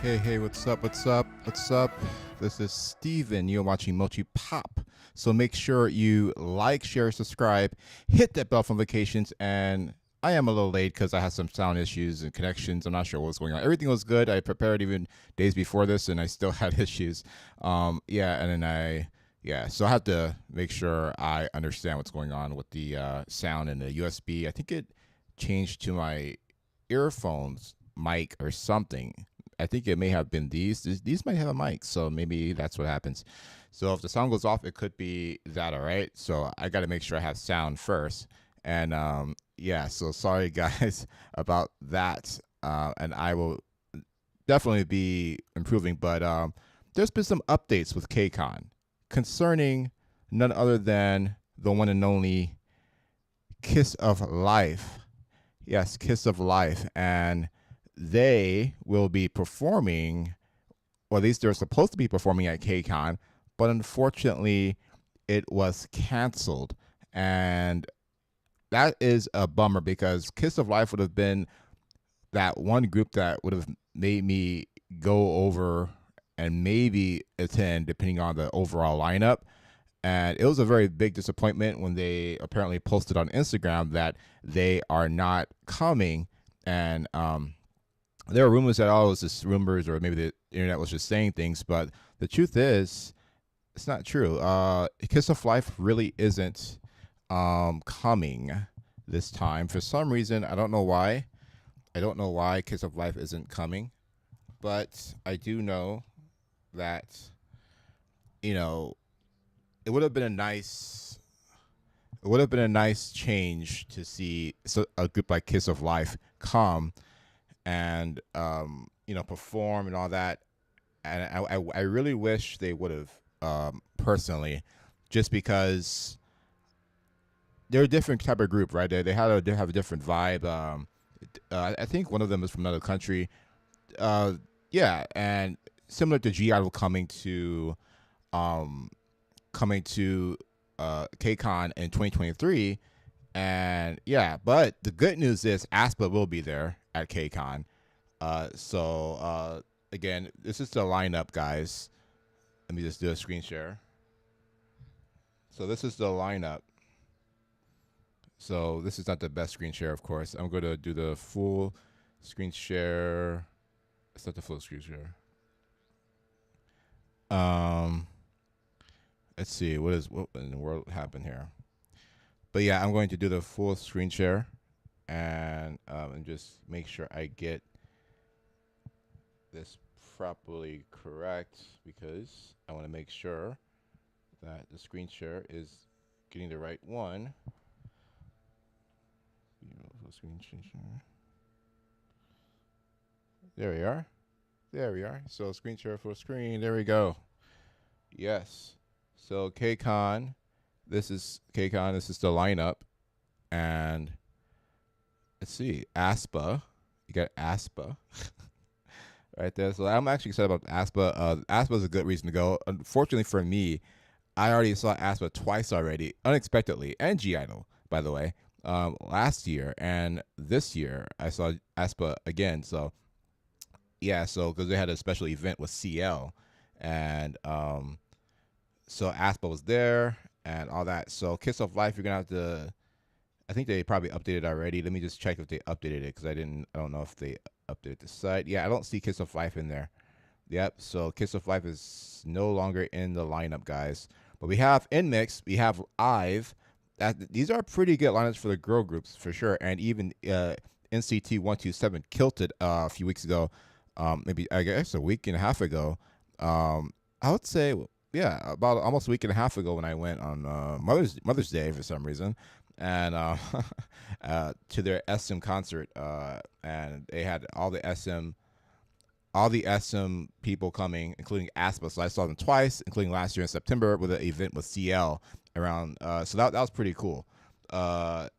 Hey, what's up? What's up? This is Steven. You're watching Mochi Pop. So make sure you like, share, subscribe, hit that bell for notifications. And I am a little late because I had some sound issues and connections. I'm not sure what was going on. Everything was good. I prepared even days before this, and I still had issues. So I have to make sure I understand what's going on with the sound and the USB. I think it changed to my earphones mic or something. I think it may have been these. These might have a mic, so maybe that's what happens. So if the sound goes off, it could be that. All right. So I got to make sure I have sound first. And so sorry guys about that. And I will definitely be improving. But there's been some updates with Kcon concerning none other than the one and only Kiss of Life. Yes, Kiss of Life. And they will be performing, or at least they're supposed to be performing at Kcon, but unfortunately it was canceled. And that is a bummer because Kiss of Life would have been that one group that would have made me go over and maybe attend depending on the overall lineup. And it was a very big disappointment when they apparently posted on Instagram that they are not coming. And there were rumors that it was just rumors, or maybe the internet was just saying things, but the truth is, it's not true. Kiss of Life really isn't coming this time for some reason. I don't know why. I don't know why Kiss of Life isn't coming, but I do know that it would have been a nice. It would have been a nice change to see a group like Kiss of Life come and perform and all that. And I really wish they would have, personally, just because they're a different type of group, right? They have a different vibe. I think one of them is from another country. And similar to G Idol coming to KCON in 2023. And but the good news is Aspa will be there at KCON. Again, this is the lineup, guys. Let me just do a screen share. So this is the lineup. So this is not the best screen share, of course. I'm going to do the full screen share. It's not the full screen share. Let's see what in the world happened here. But yeah, I'm going to do the full screen share and just make sure I get this properly correct because I want to make sure that the screen share is getting the right one. Screen share. There we are. There we are. So screen share full screen. There we go. Yes. So KCON. This is KCON. This is the lineup. And let's see. Aspa. You got Aspa. Right there. So I'm actually excited about Aspa. Aspa is a good reason to go. Unfortunately for me, I already saw Aspa twice already, unexpectedly, and G Idol, by the way, last year. And this year, I saw Aspa again. So, because they had a special event with CL. And so Aspa was there and all that. So Kiss of Life, you're going to have to, I think they probably updated already. Let me just check if they updated it because I don't know if they updated the site. Yeah, I don't see Kiss of Life in there. Yep, so Kiss of Life is no longer in the lineup, guys. But we have in mix, we have IVE. These are pretty good lineups for the girl groups for sure. And even NCT 127 killed it a few weeks ago. Maybe I guess a week and a half ago. I would say about almost a week and a half ago when I went on Mother's Day for some reason, and to their SM concert, and they had all the SM people coming, including Aspa. So I saw them twice, including last year in September with an event with CL around. So that was pretty cool. And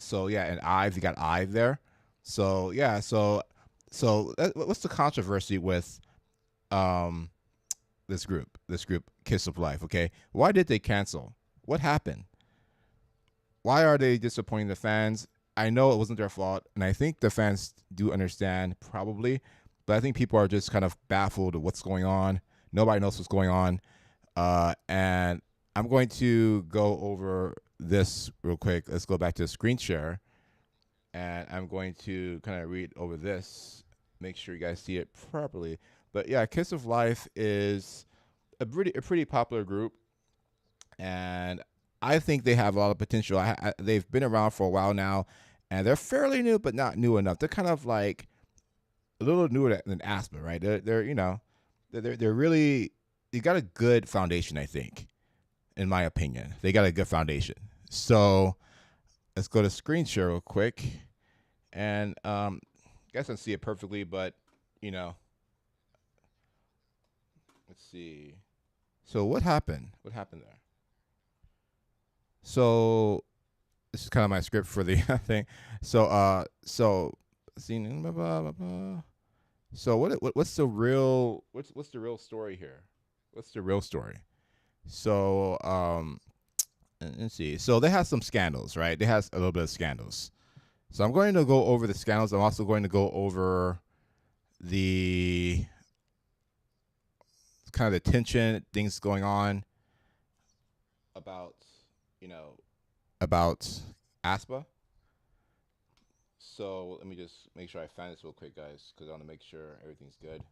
IVE, you got IVE there. So what's the controversy with this group Kiss of Life? Okay, why did they cancel? What happened? Why are they disappointing the fans? I know it wasn't their fault, and I think the fans do understand probably, but I think people are just kind of baffled at what's going on. Nobody knows what's going on. And I'm going to go over this real quick. Let's go back to the screen share. And I'm going to kind of read over this, make sure you guys see it properly. But yeah, Kiss of Life is a pretty popular group, and I think they have a lot of potential. They've been around for a while now, and they're fairly new, but not new enough. They're kind of like a little newer than Aspen, right? They're you know, they're really, they got a good foundation, I think, in my opinion. They got a good foundation. So let's go to screen share real quick, and I guess I don't see it perfectly, but you know, let's see. So what happened? What happened there? So this is kind of my script for the thing. So so what's the real story here? What's the real story? So let's see. So they have some scandals, right? They have a little bit of scandals. So I'm going to go over the scandals. I'm also going to go over the kind of the tension, things going on about, you know, about ASPA. So let me just make sure I find this real quick, guys, because I want to make sure everything's good.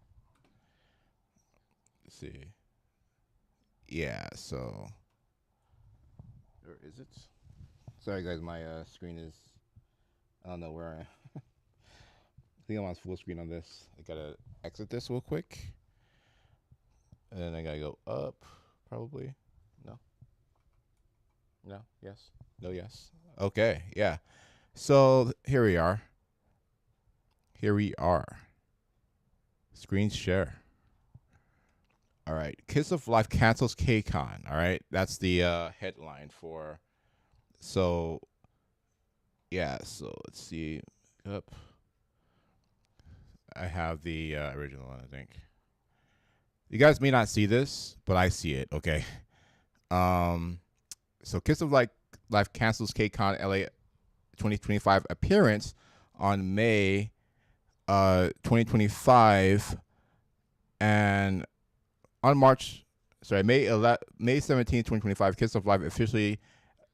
Let's see. Yeah, so where is it? Sorry, guys, my screen is, I don't know where I am. I think I'm on full screen on this. I gotta exit this real quick. And then I gotta go up, probably. No. No, yes. No, yes. Okay, yeah. So here we are. Here we are. Screen share. All right. Kiss of Life cancels Kcon. All right. That's the headline for. So, yeah. So let's see. Up. I have the original one, I think. You guys may not see this, but I see it. Okay. So Kiss of Life cancels Kcon LA 2025 appearance on May 2025, and on May 17, 2025, Kiss of Life officially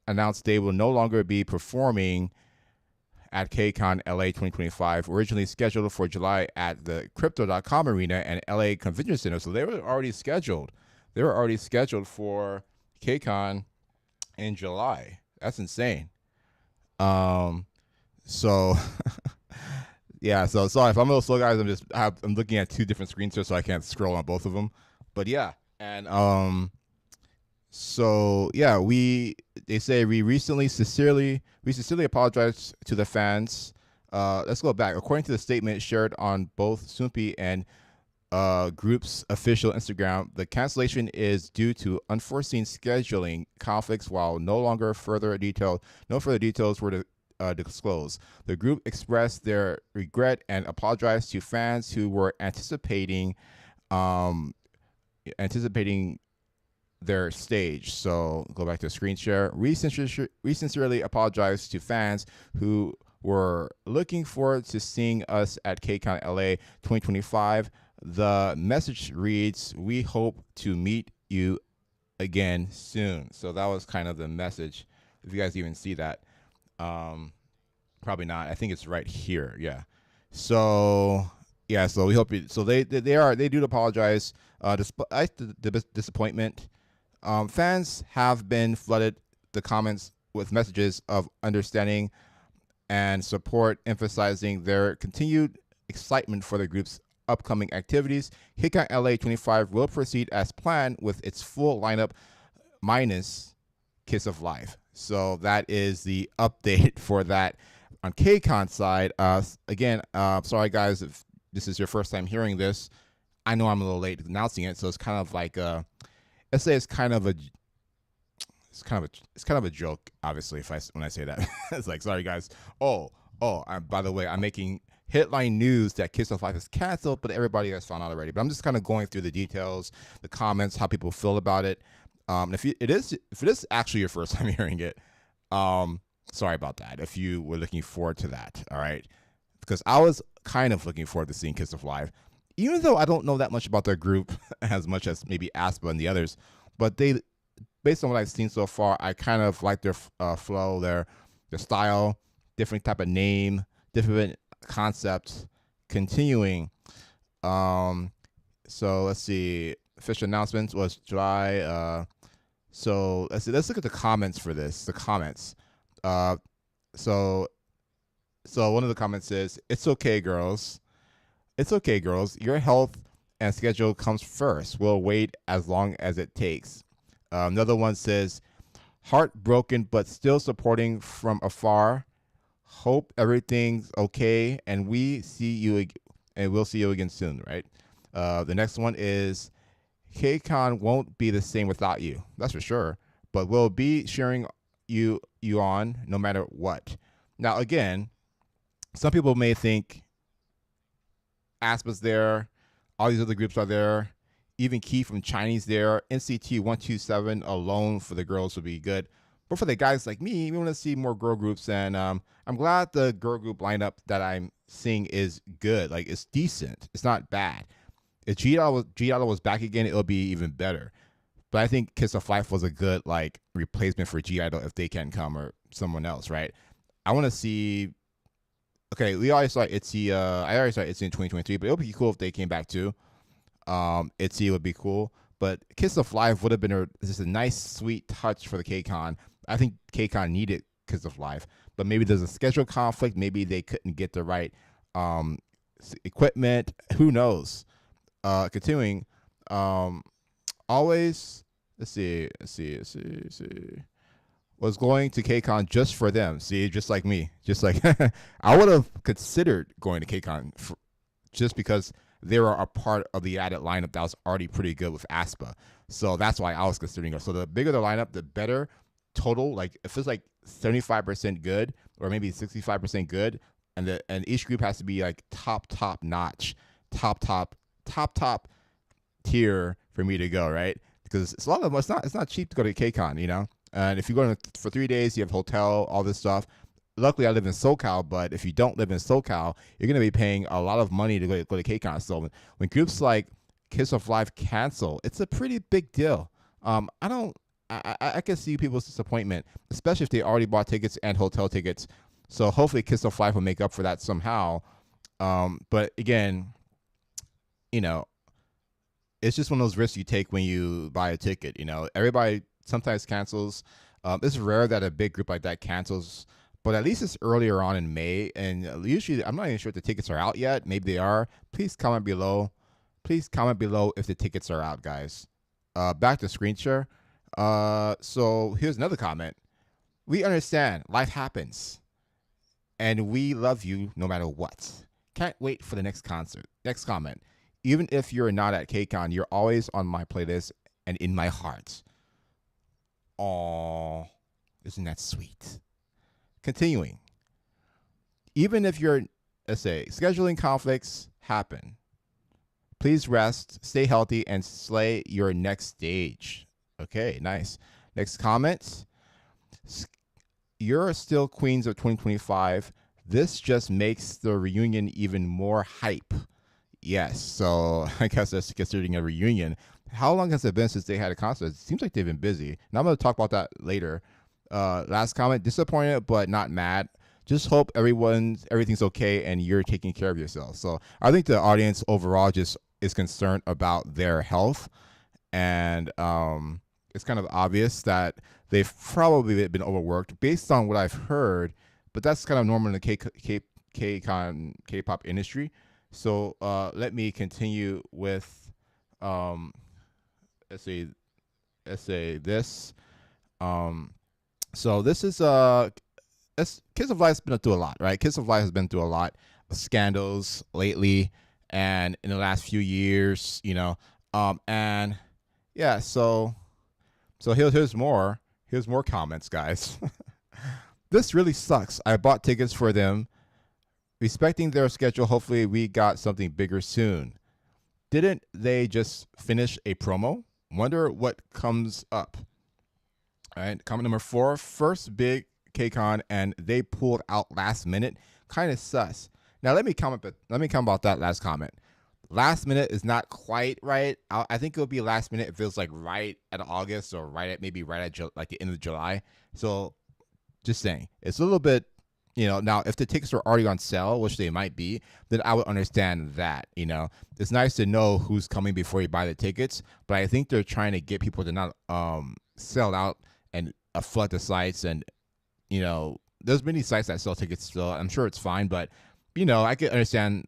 announced they will no longer be performing at Kcon LA 2025, originally scheduled for July at the Crypto.com Arena and LA Convention Center. So they were already scheduled. They were already scheduled for Kcon in July. That's insane. So yeah, so sorry if I'm a little slow, guys. I'm looking at two different screens here, so I can't scroll on both of them. But yeah, and so yeah, they say we sincerely apologize to the fans. Let's go back. According to the statement shared on both Soompi and group's official Instagram, the cancellation is due to unforeseen scheduling conflicts. While no further details were disclosed, the group expressed their regret and apologized to fans who were anticipating their stage. So go back to screen share. We sincerely apologize to fans who were looking forward to seeing us at Kcon LA 2025. The message reads, "We hope to meet you again soon." So that was kind of the message. If you guys even see that, probably not. I think it's right here. Yeah. So yeah. So we hope. So they do apologize. Despite the disappointment, fans have been flooded the comments with messages of understanding and support, emphasizing their continued excitement for the group's upcoming activities. Kcon LA 25 will proceed as planned with its full lineup minus Kiss of Life. So that is the update for that on Kcon side. Again, sorry guys if this is your first time hearing this. I know I'm a little late announcing it, so it's kind of like let's say it's kind of a joke, obviously, when I say that. It's like, sorry guys. By the way, I'm making headline news that Kiss of Life is canceled, but everybody has found out already. But I'm just kind of going through the details, the comments, how people feel about it. If it is actually your first time hearing it, sorry about that. If you were looking forward to that, all right, because I was kind of looking forward to seeing Kiss of Life. even though I don't know that much about their group as much as maybe Aspa and the others, but they, based on what I've seen so far, I kind of like their flow, their style, different type of name, different concepts. Continuing, um, so let's see. Official announcements was July. So let's see. Let's look at the comments for this. The comments. Uh, so one of the comments is, "It's okay, girls. It's okay, girls. Your health and schedule comes first. We'll wait as long as it takes." Another one says, "Heartbroken but still supporting from afar. Hope everything's okay, and we'll see you again soon." Right. The next one is, "Kcon won't be the same without you. That's for sure. But we'll be cheering you on no matter what." Now, again, some people may think Aspa's there, all these other groups are there, even Key from Chinese there, NCT 127 alone for the girls would be good. But for the guys like me, we want to see more girl groups, and I'm glad the girl group lineup that I'm seeing is good. Like, it's decent. It's not bad. If G Idol was back again, it'll be even better. But I think Kiss of Life was a good like replacement for G Idol if they can come, or someone else, right? I want to see. Okay, we already saw ITZY. I already saw ITZY in 2023, but it would be cool if they came back too. ITZY would be cool, but Kiss of Life would have been just a nice, sweet touch for the Kcon. I think Kcon needed Kiss of Life, but maybe there's a schedule conflict. Maybe they couldn't get the right equipment. Who knows? Continuing. Always. Let's see. Was going to Kcon just for them. See, just like me. Just like I would have considered going to Kcon just because they were a part of the added lineup that was already pretty good with Aspa. So that's why I was considering it. So the bigger the lineup, the better total. Like, if it's like 75% good or maybe 65% good, and each group has to be like top notch, top tier for me to go, right? Because it's a lot of it's not cheap to go to Kcon, you know. And if you go for 3 days, you have hotel, all this stuff. Luckily, I live in SoCal, but if you don't live in SoCal, you're going to be paying a lot of money to go to Kcon. So when groups like Kiss of Life cancel, it's a pretty big deal. I can see people's disappointment, especially if they already bought tickets and hotel tickets. So hopefully Kiss of Life will make up for that somehow. But again, you know, it's just one of those risks you take when you buy a ticket. You know, everybody sometimes cancels. It's rare that a big group like that cancels, but at least it's earlier on in May. And usually, I'm not even sure if the tickets are out yet. Maybe they are. Please comment below. Please comment below if the tickets are out, guys. Back to screen share. So here's another comment. "We understand life happens, and we love you no matter what. Can't wait for the next concert." Next comment. "Even if you're not at Kcon, you're always on my playlist and in my heart." Aww, isn't that sweet? Continuing. "Even if you're, let's say, scheduling conflicts happen, please rest, stay healthy, and slay your next stage." Okay, nice. Next comment. "You're still queens of 2025. This just makes the reunion even more hype." Yes, so I guess that's considering a reunion. How long has it been since they had a concert? It seems like they've been busy. Now I'm going to talk about that later. Last comment. "Disappointed but not mad. Just hope everything's okay and you're taking care of yourself." So I think the audience overall just is concerned about their health, and it's kind of obvious that they've probably been overworked based on what I've heard. But that's kind of normal in the K-pop industry. So let me continue with let's say this. So this is Kiss of Life's been through a lot, right? Kiss of Life has been through a lot of scandals lately and in the last few years, you know. And yeah, so here's more comments, guys. "This really sucks. I bought tickets for them. Respecting their schedule, hopefully we got something bigger soon. Didn't they just finish a promo? Wonder what comes up." All right, comment number 4. "First big Kcon and they pulled out last minute. Kind of sus." Now let me comment about that last comment. last minute is not quite right. I think it'll be last minute. It feels like right at August or right at maybe right at like the end of July. So just saying, it's a little bit, now if the tickets are already on sale, which they might be, then I would understand that. It's nice to know who's coming before you buy the tickets, but I think they're trying to get people to not sell out and flood the sites. And there's many sites that sell tickets still. I'm sure it's fine, but I can understand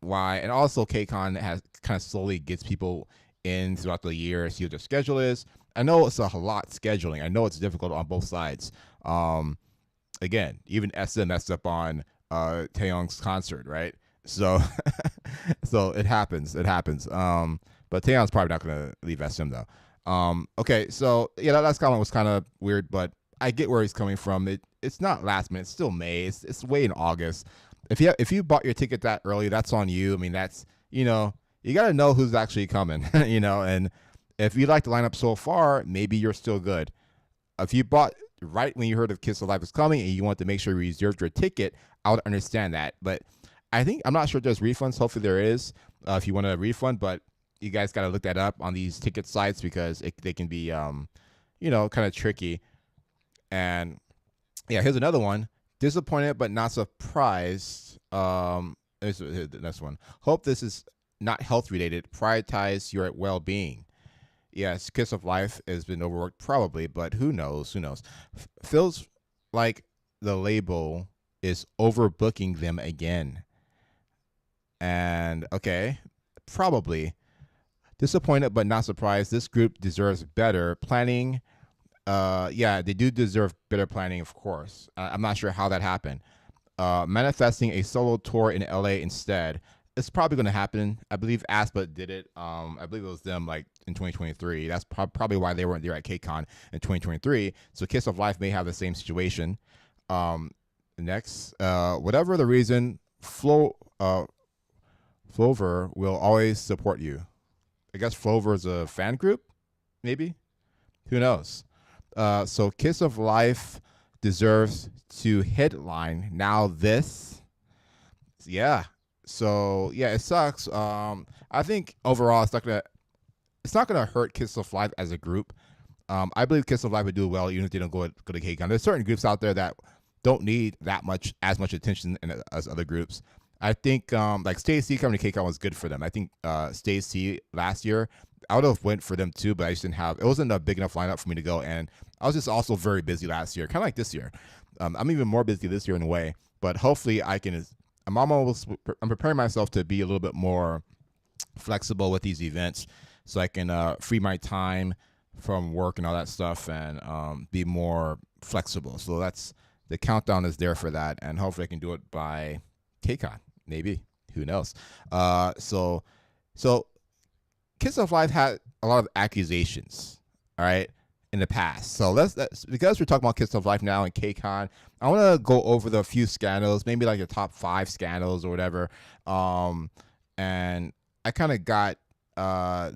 why. And also Kcon has kind of slowly gets people in throughout the year, see what their schedule is. I know it's a lot scheduling. I know it's difficult on both sides. Again, even SM messed up on Taeyong's concert, right? So so it happens. But Taeyong's probably not gonna leave SM though. Okay, so yeah, that last comment was kind of weird, but I get where he's coming from. It's not last minute, it's still May. It's way in August. If you bought your ticket that early, that's on you. I mean, that's you gotta know who's actually coming, and if you like the lineup so far, maybe you're still good. If you bought right when you heard of Kiss of Life was coming and you want to make sure you reserved your ticket, I would understand that. But I'm not sure if there's refunds. Hopefully there is if you want a refund, but you guys got to look that up on these ticket sites because they can be, kind of tricky. And yeah, here's another one. Disappointed but not surprised. Here's the next one. Hope this is not health related. Prioritize your well-being. Yes, Kiss of Life has been overworked probably, but who knows? Feels like the label is overbooking them again. And okay, probably. Disappointed but not surprised. This group deserves better planning. Yeah, they do deserve better planning, of course. I'm not sure how that happened. Manifesting a solo tour in LA instead. It's probably going to happen. I believe Aspa did it. I believe it was them like in 2023. That's probably why they weren't there at Kcon in 2023. So Kiss of Life may have the same situation. Next, whatever the reason, Flover will always support you. I guess Flover is a fan group, maybe. Who knows? So Kiss of Life deserves to headline. Now this, yeah. So yeah, it sucks. I think overall it's not gonna hurt Kiss of Life as a group. I believe Kiss of Life would do well even if they don't go to Kcon. There's certain groups out there that don't need as much attention as other groups. I think like Stacey coming to Kcon was good for them. I think Stacey last year I would have went for them too, but I just didn't have. It wasn't a big enough lineup for me to go, and I was just also very busy last year, kind of like this year. I'm even more busy this year in a way, but hopefully I can. I'm preparing myself to be a little bit more flexible with these events, so I can free my time from work and all that stuff, and be more flexible. So that's the countdown is there for that, and hopefully I can do it by Kcon. Maybe, who knows? So Kiss of Life had a lot of accusations, all right, in the past. So let's because we're talking about Kiss of Life now and Kcon, I want to go over the few scandals, maybe like the top 5 scandals or whatever. And I kind of got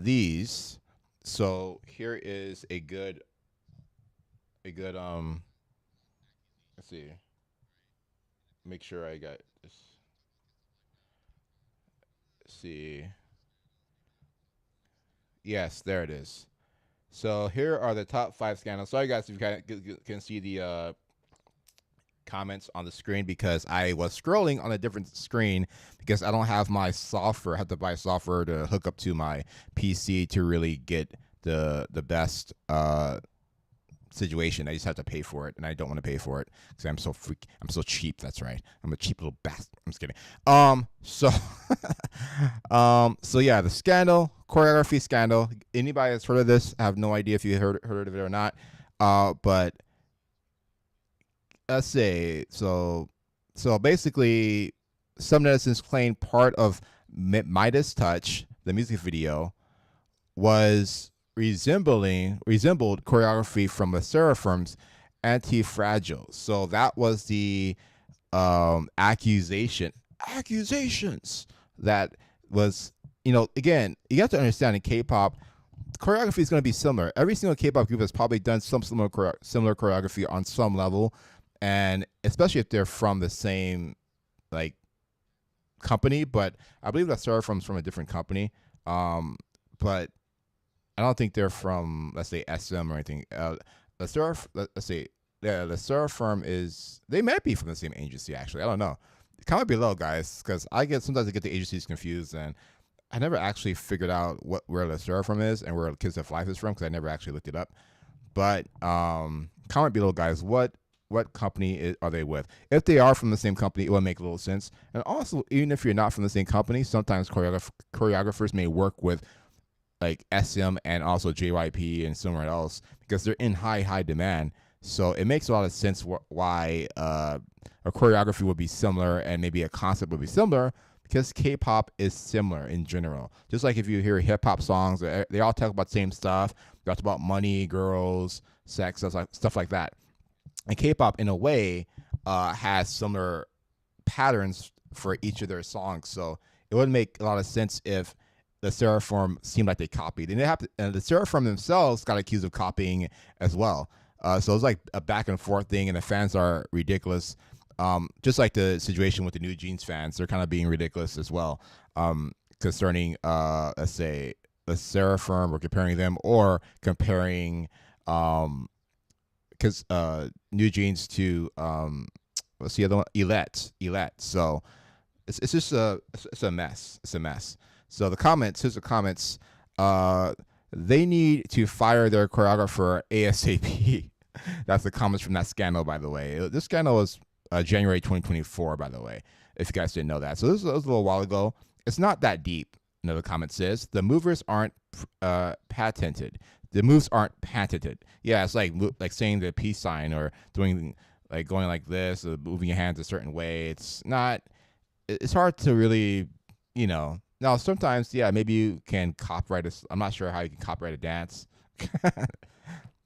these. So here is a good let's see. Make sure I got this. Let's see. Yes, there it is. So here are the top 5 scandals. Sorry, guys, if you can see the comments on the screen because I was scrolling on a different screen because I don't have my software. I have to buy software to hook up to my PC to really get the best situation. I just have to pay for it, and I don't want to pay for it because I'm so cheap. That's right. I'm a cheap little bastard. I'm just kidding. So yeah, the scandal, choreography scandal. Anybody that's heard of this, I have no idea if you heard of it or not. But let's say so basically, some netizens claimed part of Midas Touch, the music video, resembled choreography from the Seraphim's Anti-Fragile. So that was the accusations that was, again, you have to understand in K-pop, choreography is going to be similar. Every single K-pop group has probably done some similar choreography on some level, and especially if they're from the same, like, company, but I believe that Seraphim's from a different company. But I don't think they're from, let's say, SM or anything. Let's say, yeah, the Seraphim is, they might be from the same agency, actually. I don't know. Comment below, guys, because sometimes I get the agencies confused, and I never actually figured out where the Seraphim is and where Kids of Life is from, because I never actually looked it up. But comment below, guys, what company are they with? If they are from the same company, it will make a little sense. And also, even if you're not from the same company, sometimes choreographers may work with like SM and also JYP and somewhere else, because they're in high demand. So it makes a lot of sense why a choreography would be similar and maybe a concept would be similar, because K-pop is similar in general. Just like if you hear hip-hop songs, they all talk about the same stuff. They talk about money, girls, sex, stuff like that. And K-pop, in a way, has similar patterns for each of their songs. So it would make a lot of sense if the Seraphim seemed like they copied. And the Seraphim themselves got accused of copying as well. So it's like a back and forth thing, and the fans are ridiculous. Just like the situation with the New Jeans fans, they're kind of being ridiculous as well, concerning, let's say, the Seraphim, or comparing them, or comparing, because New Jeans to, what's the other one? Elette. So it's just it's a mess. It's a mess. So here's the comments. They need to fire their choreographer ASAP. That's the comments from that scandal, by the way. This scandal was January 2024, by the way, if you guys didn't know that. So this was a little while ago. It's not that deep. Another comment says, the movers aren't patented. The moves aren't patented. Yeah, it's like saying the peace sign, or doing, like, going like this, or moving your hands a certain way. It's not, it's hard to really, now sometimes, yeah, maybe you can copyright I'm not sure how you can copyright a dance.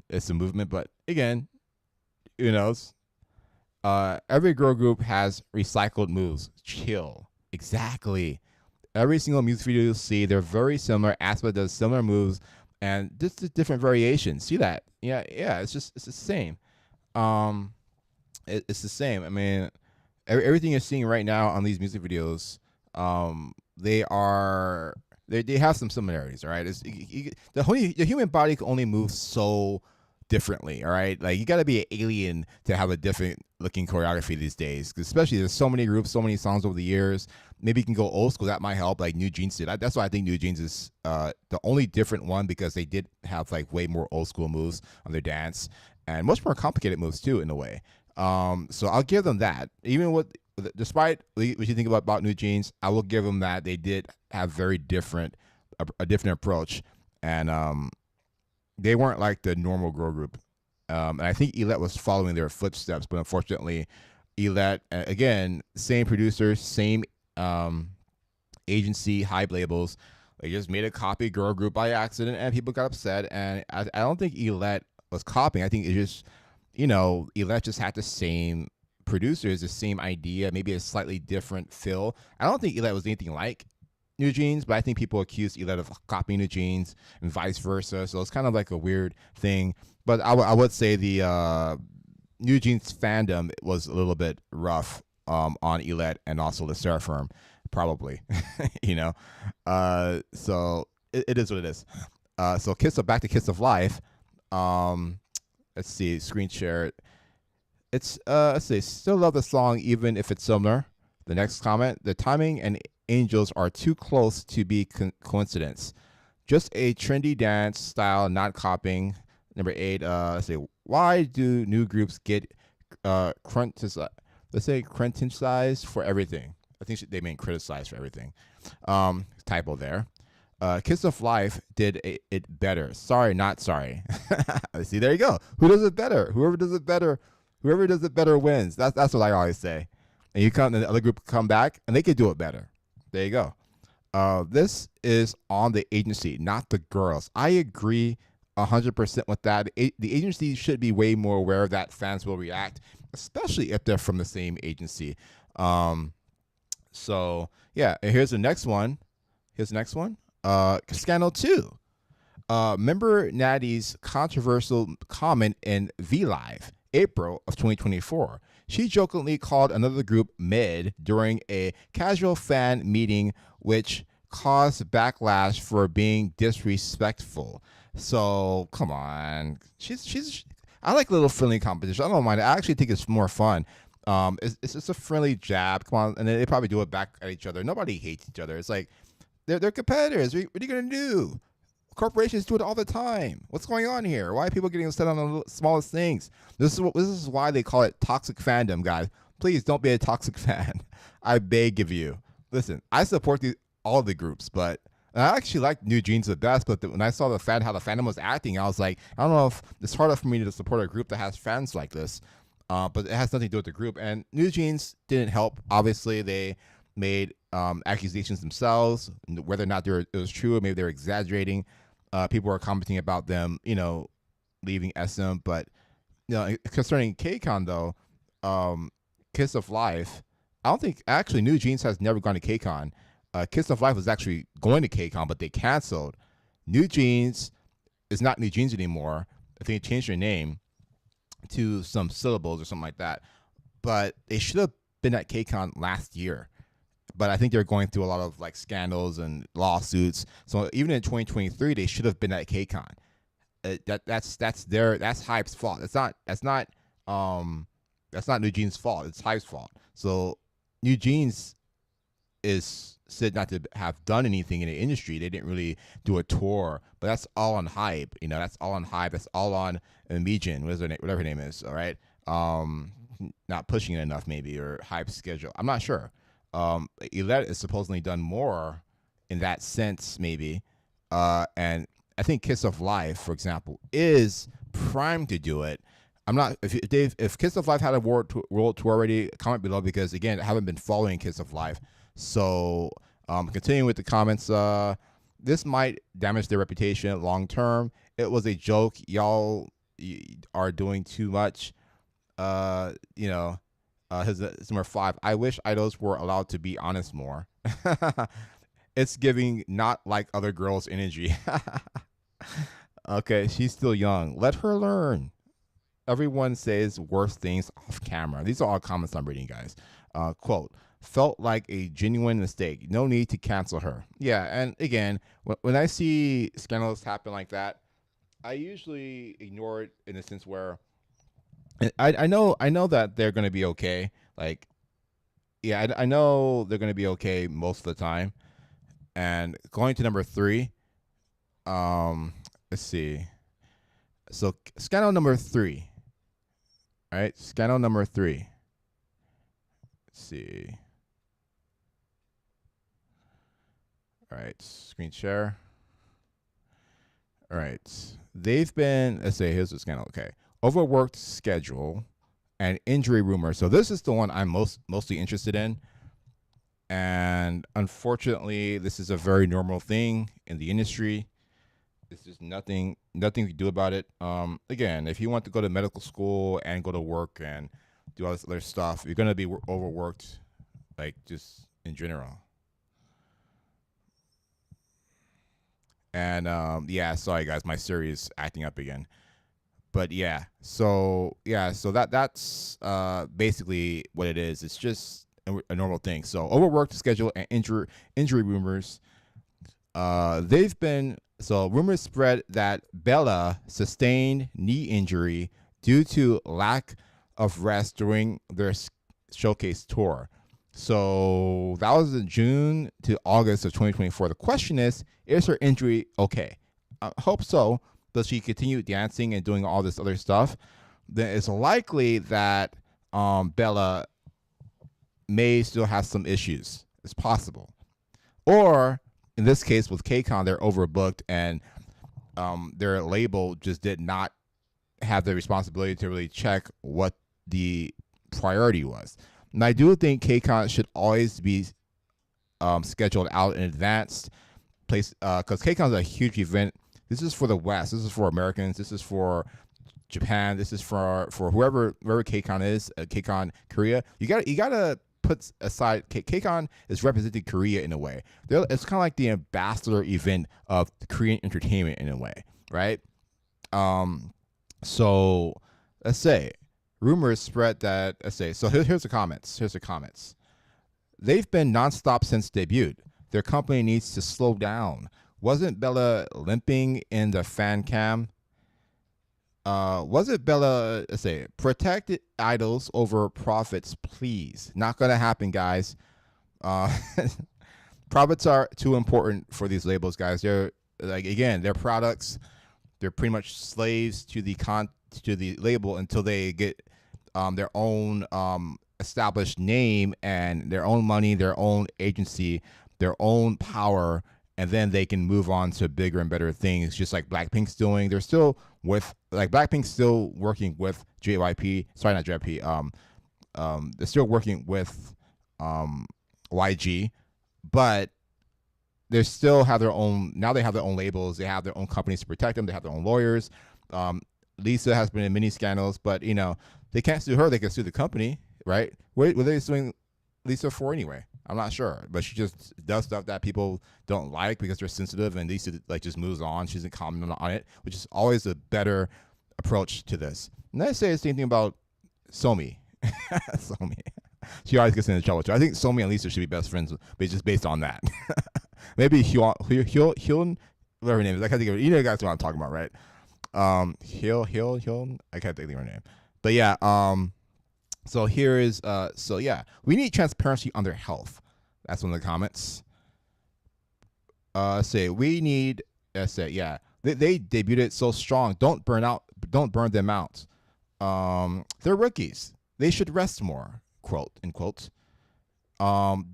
It's a movement, but again, who knows? Every girl group has recycled moves. Chill. Exactly. Every single music video you'll see, they're very similar. aespa does similar moves, and just different variations. See that? Yeah. It's the same. It's the same. I mean, everything you're seeing right now on these music videos, they have some similarities. All right. The human body can only move so differently. All right. Like, you got to be an alien to have a different looking choreography these days, especially there's so many groups, so many songs over the years. Maybe you can go old school. That might help, like New Jeans did. That's why I think New Jeans is the only different one, because they did have like way more old school moves on their dance, and much more complicated moves too, in a way. So I'll give them that. Even despite what you think about New Jeans, I will give them that. They did have a different approach, and they weren't like the normal girl group. And I think Elette was following their footsteps, but unfortunately, Elette, again, same producers, same agency, hype labels, they just made a copy girl group by accident, and people got upset. And I don't think Elette was copying. I think it just, Elette just had the same producers, the same idea, maybe a slightly different feel. I don't think Elette was anything like New Jeans, but I think people accused Elette of copying New Jeans and vice versa. So it's kind of like a weird thing. But I would say the New Jeans fandom was a little bit rough on Elette and also the Seraphim, probably. So it is what it is. So back to Kiss of Life. Let's see, screen share. It's let's see, still love the song even if it's similar. The next comment: the timing and angels are too close to be coincidence. Just a trendy dance style, not copying. Number 8, let's say, why do new groups get criticized for everything? I think they mean criticized for everything. Typo there. Kiss of Life did it better. Sorry, not sorry. See, there you go. Who does it better? Whoever does it better wins. That's what I always say. And the other group come back, and they could do it better. There you go. This is on the agency, not the girls. I agree 100% with that. The agency should be way more aware of that. Fans will react, especially if they're from the same agency. So yeah, and here's the next one. Scandal 2. Member Natty's controversial comment in V Live, April of 2024. she jokingly called another group mid during a casual fan meeting, which caused backlash for being disrespectful. So come on, she's. I like little friendly competition. I don't mind it. I actually think it's more fun. It's just a friendly jab. Come on, and then they probably do it back at each other. Nobody hates each other. It's like they're competitors. What are you gonna do? Corporations do it all the time. What's going on here? Why are people getting upset on the smallest things? This is why they call it toxic fandom, guys. Please don't be a toxic fan. I beg of you. Listen, I support all the groups, but I actually like New Jeans the best. But when I saw how the fandom was acting, I was like, I don't know if it's harder for me to support a group that has fans like this. But it has nothing to do with the group. And New Jeans didn't help. Obviously, they made accusations themselves, whether or not it was true, or maybe they're exaggerating. People are commenting about them, leaving SM. But concerning Kcon though, Kiss of Life, I don't think actually New Jeans has never gone to Kcon. Kiss of Life was actually going to Kcon, but they canceled. New Jeans is not New Jeans anymore. I think they changed their name to some syllables or something like that. But they should have been at Kcon last year. But I think they're going through a lot of like scandals and lawsuits. So even in 2023, they should have been at Kcon. That's Hype's fault. That's not New Jeans' fault. It's Hype's fault. So New Jeans is said not to have done anything in the industry. They didn't really do a tour, but that's all on Hype. That's all on Hype. That's all on Megan, whatever her name is. All right. Not pushing it enough, maybe, or Hype's schedule. I'm not sure. Yvette is supposedly done more in that sense, maybe. And I think Kiss of Life, for example, is primed to do it. I'm not. If Kiss of Life had a world tour already, comment below, because again, I haven't been following Kiss of Life. So continuing with the comments, this might damage their reputation long term. It was a joke. Y'all are doing too much. His number 5. I wish idols were allowed to be honest more. It's giving not like other girls energy. Okay, she's still young. Let her learn. Everyone says worse things off camera. These are all comments I'm reading, guys. Quote, felt like a genuine mistake. No need to cancel her. Yeah, and again, when I see scandals happen like that, I usually ignore it in a sense where I know that they're going to be okay. Like, yeah, I know they're going to be okay most of the time. And going to number 3, let's see. So scandal number 3. All right, scandal number 3. Let's see. All right, screen share. All right, they've been, let's say, here's the scandal. Okay, overworked schedule and injury rumor. So this is the one I'm mostly interested in. And unfortunately, this is a very normal thing in the industry. It's just nothing to do about it. Again, if you want to go to medical school and go to work and do all this other stuff, you're going to be overworked, like just in general. And yeah, sorry guys, my Siri is acting up again. But so that's basically what it is. It's just a normal thing. So overworked schedule and injury rumors. They've been, so rumors spread that Bella sustained knee injury due to lack of rest during their showcase tour. So that was in June to August of 2024. The question is her injury okay? I hope so. Does she continue dancing and doing all this other stuff? Then it's likely that Bella may still have some issues. It's possible. Or in this case with Kcon, they're overbooked and their label just did not have the responsibility to really check what the priority was. And I do think Kcon should always be scheduled out in advance, because Kcon is a huge event. This is for the West. This is for Americans. This is for Japan. This is for whoever Kcon is. Kcon Korea. You gotta put aside. Kcon is representing Korea in a way. It's kind of like the ambassador event of Korean entertainment in a way, right? So let's say rumors spread that, let's say, so here's the comments. Here's the comments. They've been nonstop since debut. Their company needs to slow down. Wasn't Bella limping in the fan cam? Was it Bella, let's say, protect idols over profits, please? Not going to happen, guys. Profits are too important for these labels, guys. They're, like, again, their products, they're pretty much slaves to the label until they get their own established name and their own money, their own agency, their own power, and then they can move on to bigger and better things, just like Blackpink's doing. They're still with, like, Blackpink's still working with JYP. Sorry, not JYP. They're still working with YG, but they still have their own. Now they have their own labels. They have their own companies to protect them. They have their own lawyers. Lisa has been in many scandals, but they can't sue her. They can sue the company, right? What are they suing Lisa for anyway? I'm not sure, but she just does stuff that people don't like because they're sensitive, and Lisa just moves on. She doesn't comment on it, which is always a better approach to this. And I say the same thing about Somi. Somi, she always gets into trouble too. I think Somi and Lisa should be best friends, but just based on that. Maybe Hyun, whatever her name is. I can't think of it. You know, guys know what I'm talking about, right? Hyun. I can't think of her name, but yeah. So here is so yeah, we need transparency on their health. That's one of the comments. Say we need say yeah. They debuted so strong. Don't burn them out. They're rookies. They should rest more. Quote in quotes.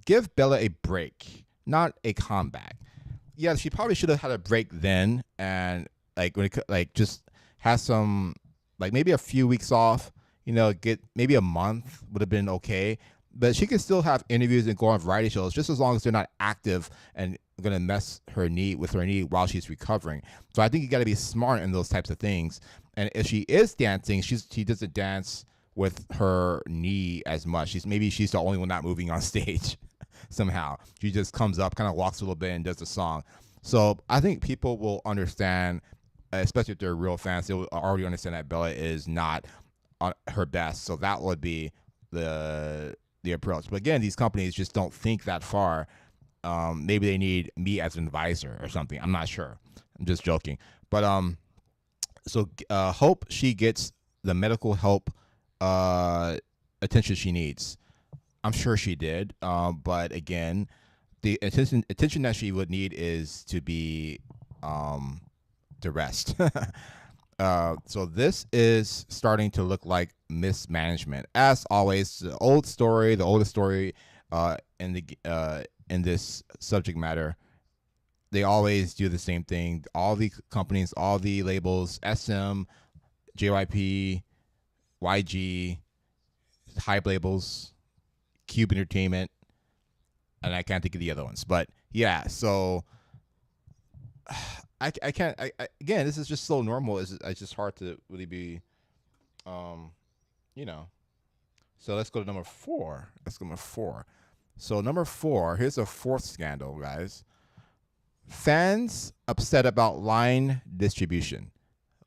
Give Bella a break, not a comeback. Yeah, she probably should have had a break then, and just have some, maybe a few weeks off. Get maybe a month would have been okay. But she can still have interviews and go on variety shows just as long as they're not active and going to mess her knee while she's recovering. So I think you got to be smart in those types of things. And if she is dancing, she doesn't dance with her knee as much. She's the only one not moving on stage somehow. She just comes up, kind of walks a little bit and does the song. So I think people will understand, especially if they're real fans, they will already understand that Bella is not on her best. So that would be the approach. But again, these companies just don't think that far. Maybe they need me as an advisor or something. I'm not sure. I'm just joking. But so hope she gets the medical help attention she needs. I'm sure she did. But again, the attention that she would need is to be to rest. So this is starting to look like mismanagement. As always, the oldest story in this subject matter. They always do the same thing. All the companies, all the labels, SM, JYP, YG, hype labels, Cube Entertainment, and I can't think of the other ones. But yeah, so I can't. Again, this is just so normal. It's just hard to really be, So let's go to number 4. So number 4, here's a fourth scandal, guys. Fans upset about line distribution.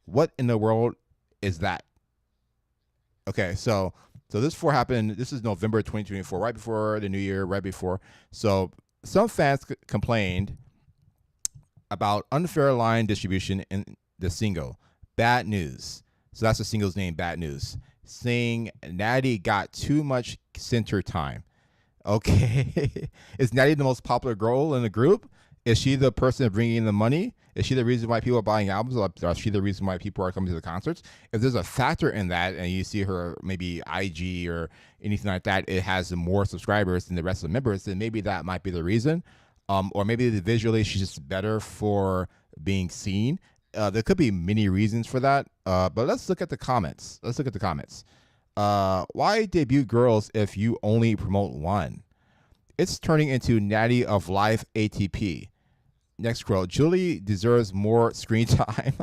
What in the world is that? Okay, so this 4 happened. This is November 2024, right before the new year, right before. So some fans complained about unfair line distribution in the single Bad News. So that's the single's name, Bad News. Saying Natty got too much center time. Okay. Is Natty the most popular girl in the group? Is she the person bringing in the money? Is she the reason why people are buying albums? Or is she the reason why people are coming to the concerts? If there's a factor in that and you see her maybe IG or anything like that, it has more subscribers than the rest of the members, then maybe that might be the reason. Or maybe visually she's just better for being seen. There could be many reasons for that. But let's look at the comments. Why debut girls if you only promote one? It's turning into Natty of Life ATP. Next quote: Julie deserves more screen time.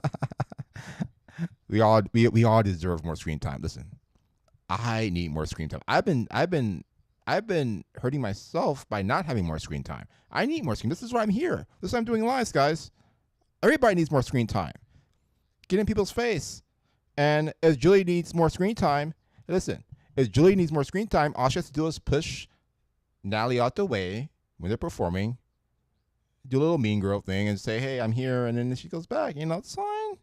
we all deserve more screen time. Listen, I need more screen time. I've been hurting myself by not having more screen time. I need more screen. This is why I'm here. This is why I'm doing lives, guys. Everybody needs more screen time. Get in people's face. And if Julie needs more screen time, Listen, if Julie needs more screen time, all she has to do is push Natalie out the way when they're performing, do a little mean girl thing, and say, "Hey, I'm here," and then she goes back. It's fine.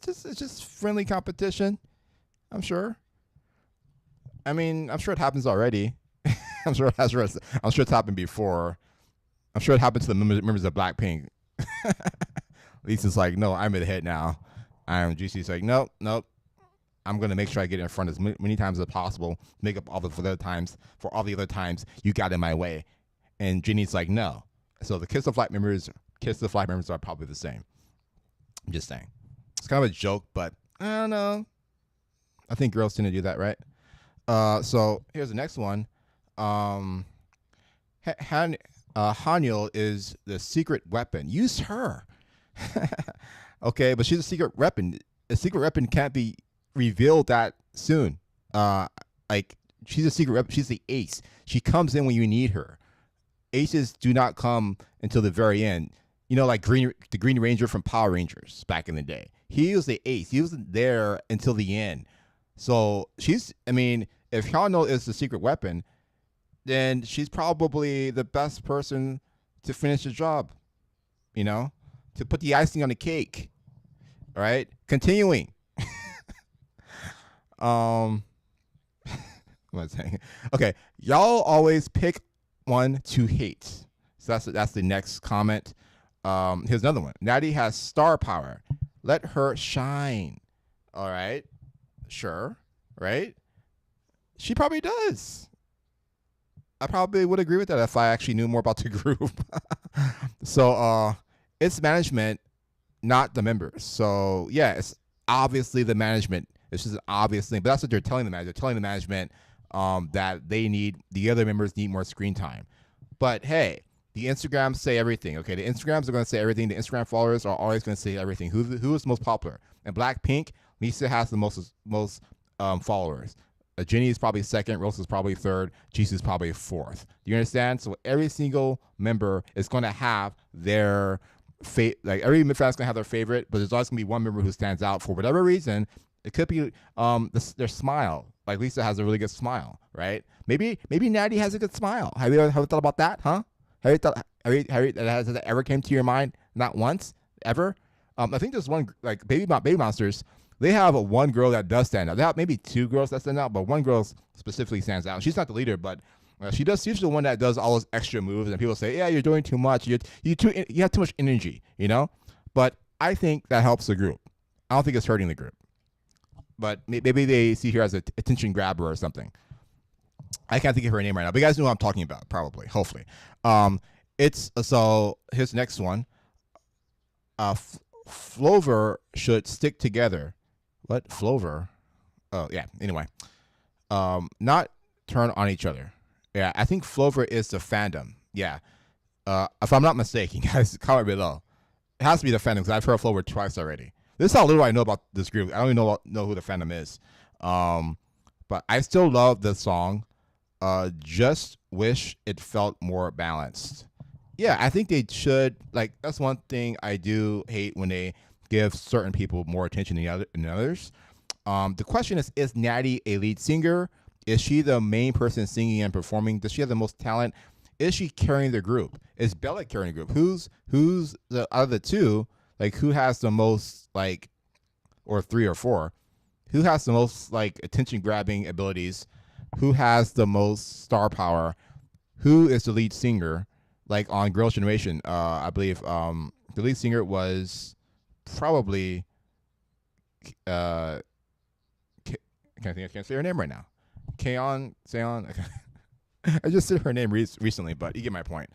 It's just friendly competition. I'm sure. I mean, I'm sure it happens already. I'm sure it's happened before. I'm sure it happened to the members of Blackpink. Lisa's like, no, I'm the head now. GC's like, nope. I'm gonna make sure I get in front as many times as possible. Make up all the other times for all the other times you got in my way. And Jenny's like, no. So the Kiss the Flight members are probably the same. I'm just saying. It's kind of a joke, but I don't know. I think girls tend to do that, right? So here's the next one. Hanyul is the secret weapon. Use her. Okay, but she's a secret weapon. A secret weapon can't be revealed that soon. Like she's a secret weapon. She's the ace. She comes in when you need her. Aces do not come until the very end. Like the Green Ranger from Power Rangers back in the day. He was the ace. He wasn't there until the end. So if Hyunno is the secret weapon, then she's probably the best person to finish the job. To put the icing on the cake. All right? Continuing. What am I saying? Okay, y'all always pick one to hate. So that's the next comment. Here's another one. Natty has star power. Let her shine. All right. Sure. Right? She probably does. I probably would agree with that if I actually knew more about the group. So it's management, not the members. So yeah, it's obviously the management. It's just an obvious thing, but that's what they're telling the management. They're telling the management that the other members need more screen time. But hey, the Instagrams say everything. Okay, the Instagrams are going to say everything. The Instagram followers are always going to say everything. Who is most popular? And Blackpink, Lisa has the most followers. Jenny is probably second. Rose is probably third. Jisoo is probably fourth. Do you understand? So every single member is going to have their every fan's going to have their favorite, but there's always going to be one member who stands out for whatever reason. It could be their smile. Like Lisa has a really good smile, right? Maybe Natty has a good smile. Have you ever thought about that, huh? Has that ever came to your mind? Not once, ever. I think there's one like Baby Monsters. They have one girl that does stand out. They have maybe two girls that stand out, but one girl specifically stands out. She's not the leader, but she's the one that does all those extra moves. And people say, "Yeah, you're doing too much. You have too much energy," But I think that helps the group. I don't think it's hurting the group. But maybe they see her as an attention grabber or something. I can't think of her name right now, but you guys know what I'm talking about, probably, hopefully. So here's the next one. Flover should stick together. What? Flover? Oh, yeah. Anyway. Not turn on each other. Yeah, I think Flover is the fandom. Yeah. If I'm not mistaken, guys, comment below. It has to be the fandom because I've heard Flover twice already. This is how little I know about this group. I don't even know who the fandom is. But I still love the song. Just wish it felt more balanced. Yeah, I think they should. Like, that's one thing I do hate when they give certain people more attention than others. The question is Natty a lead singer? Is she the main person singing and performing? Does she have the most talent? Is she carrying the group? Is Bella carrying the group? Who's the out of the two? Like, who has the most, like, or three or four? Who has the most, like, attention grabbing abilities? Who has the most star power? Who is the lead singer? Like on Girls' Generation, I believe the lead singer was probably I can't say her name right now. Kcon. I just said her name recently, but you get my point.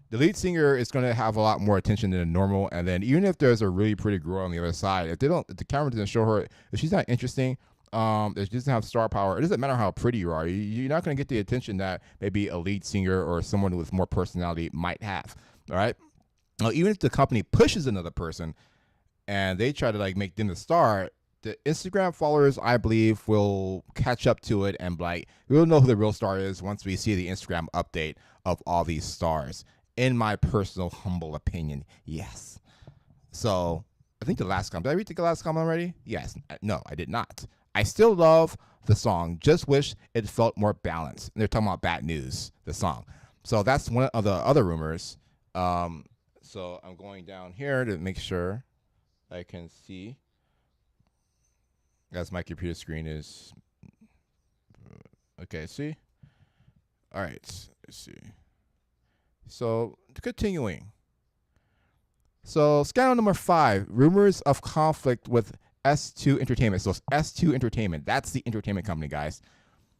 The lead singer is going to have a lot more attention than normal, and then even if there's a really pretty girl on the other side, if the camera doesn't show her, if she's not interesting, if she doesn't have star power, it doesn't matter how pretty you are. You're not going to get the attention that maybe a lead singer or someone with more personality might have. All right. Now, even if the company pushes another person and they try to like make them the star, the Instagram followers, I believe, will catch up to it and like we'll know who the real star is once we see the Instagram update of all these stars. In my personal humble opinion, yes. So I think the last comment. Did I read the last comment already? Yes. No, I did not. I still love the song. Just wish it felt more balanced. And they're talking about Bad News, the song. So that's one of the other rumors. So I'm going down here to make sure I can see, as my computer screen is okay. See, all right. Let's see. So continuing. So scandal number 5: rumors of conflict with S2 Entertainment. So it's S2 Entertainment. That's the entertainment company, guys.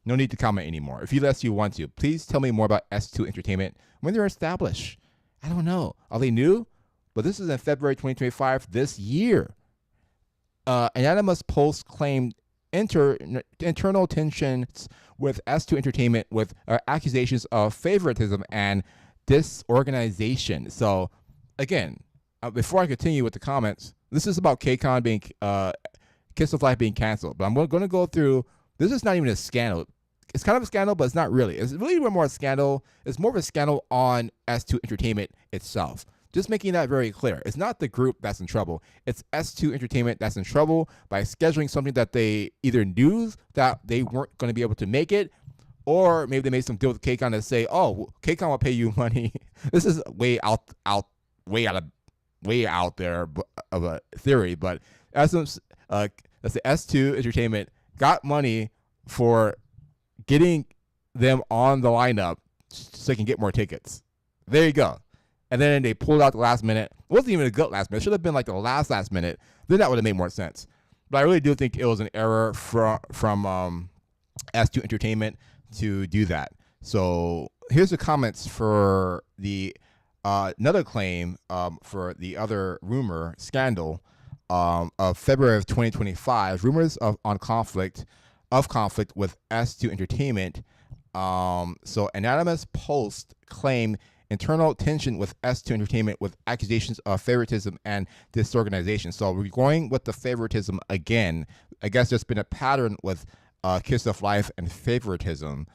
No need to comment anymore. If you want to, please tell me more about S2 Entertainment when they're established. I don't know. Are they new? But this is in February 2025 this year. Anonymous post claimed internal tensions with S2 Entertainment with accusations of favoritism and disorganization. So, again, before I continue with the comments, this is about Kcon being, Kiss of Life being canceled. But I'm going to go through, this is not even a scandal. It's kind of a scandal, but it's not really. It's really more a scandal. It's more of a scandal on S2 Entertainment itself. Just making that very clear. It's not the group that's in trouble. It's S2 Entertainment that's in trouble by scheduling something that they either knew that they weren't going to be able to make it, or maybe they made some deal with Kcon to say, "Oh, Kcon will pay you money." This is way out there of a theory, but let's say S2 Entertainment got money for getting them on the lineup so they can get more tickets. There you go. And then they pulled out the last minute. It wasn't even a good last minute. It should have been like the last minute. Then that would have made more sense. But I really do think it was an error from S2 Entertainment to do that. So here's the comments for the another claim for the other rumor scandal of February of 2025. Rumors on conflict with S2 Entertainment. So anonymous post claim internal tension with S2 Entertainment with accusations of favoritism and disorganization. So we're going with the favoritism again. I guess there's been a pattern with Kiss of Life and favoritism.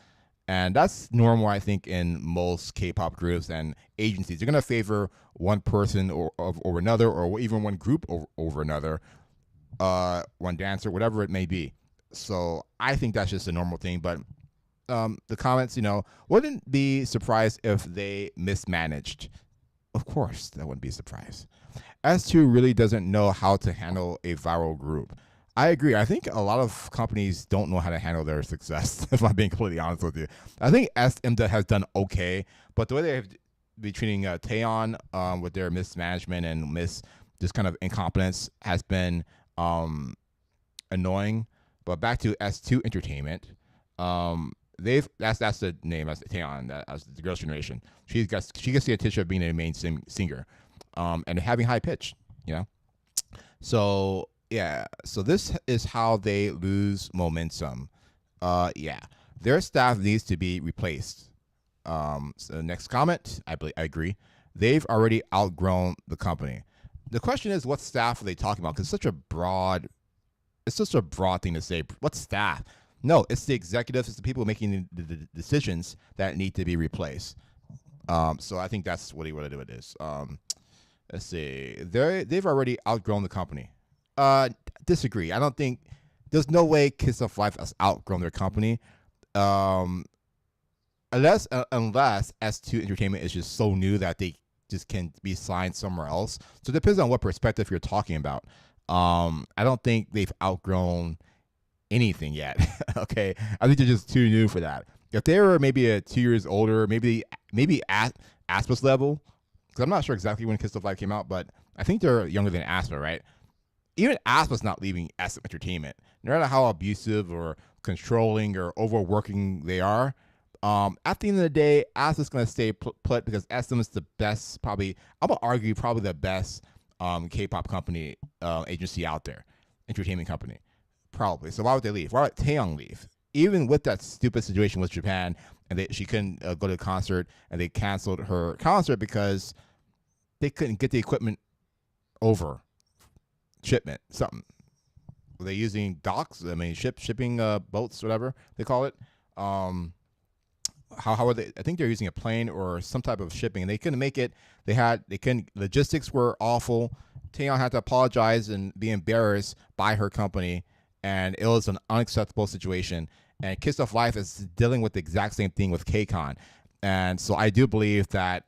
And that's normal, I think, in most K-pop groups and agencies. They're going to favor one person over another, or even one group over another, one dancer, whatever it may be. So I think that's just a normal thing. But the comments, wouldn't be surprised if they mismanaged. Of course, that wouldn't be a surprise. S2 really doesn't know how to handle a viral group. I agree. I think a lot of companies don't know how to handle their success, if I'm being completely honest with you. I think SM has done okay, but the way they have been treating Kcon with their mismanagement and this kind of incompetence has been annoying. But back to S2 Entertainment, that's the name, that's Kcon, that's the Girls' Generation. She gets the attention of being a main singer, and having high pitch, So yeah, so this is how they lose momentum. Their staff needs to be replaced. So next comment, I agree. They've already outgrown the company. The question is, what staff are they talking about? Because it's such a broad thing to say. What staff? No, it's the executives, it's the people making the decisions that need to be replaced. So I think that's what it is. Let's see. They've already outgrown the company. Disagree. I don't think there's no way Kiss of Life has outgrown their company. Unless S2 Entertainment is just so new that they just can be signed somewhere else. So it depends on what perspective you're talking about. I don't think they've outgrown anything yet. Okay, I think they're just too new for that. If they were maybe 2 years older, maybe at Aspa's level, because I'm not sure exactly when Kiss of Life came out, but I think they're younger than Aspa, right? Even Aspa's not leaving SM Entertainment. No matter how abusive or controlling or overworking they are, at the end of the day, Aspa's going to stay put because SM is the best, probably, I'm going to argue, probably the best K-pop company, agency out there, entertainment company. Probably. So why would they leave? Why would Taeyong leave? Even with that stupid situation with Japan, and she couldn't go to the concert, and they canceled her concert because they couldn't get the equipment over shipment. Something. Were they using docks? I mean, shipping boats, whatever they call it. How were they? I think they're using a plane or some type of shipping, and they couldn't make it. Logistics were awful. Taeyong had to apologize and be embarrassed by her company. and it was an unacceptable situation. And Kiss of Life is dealing with the exact same thing with Kcon. And so I do believe that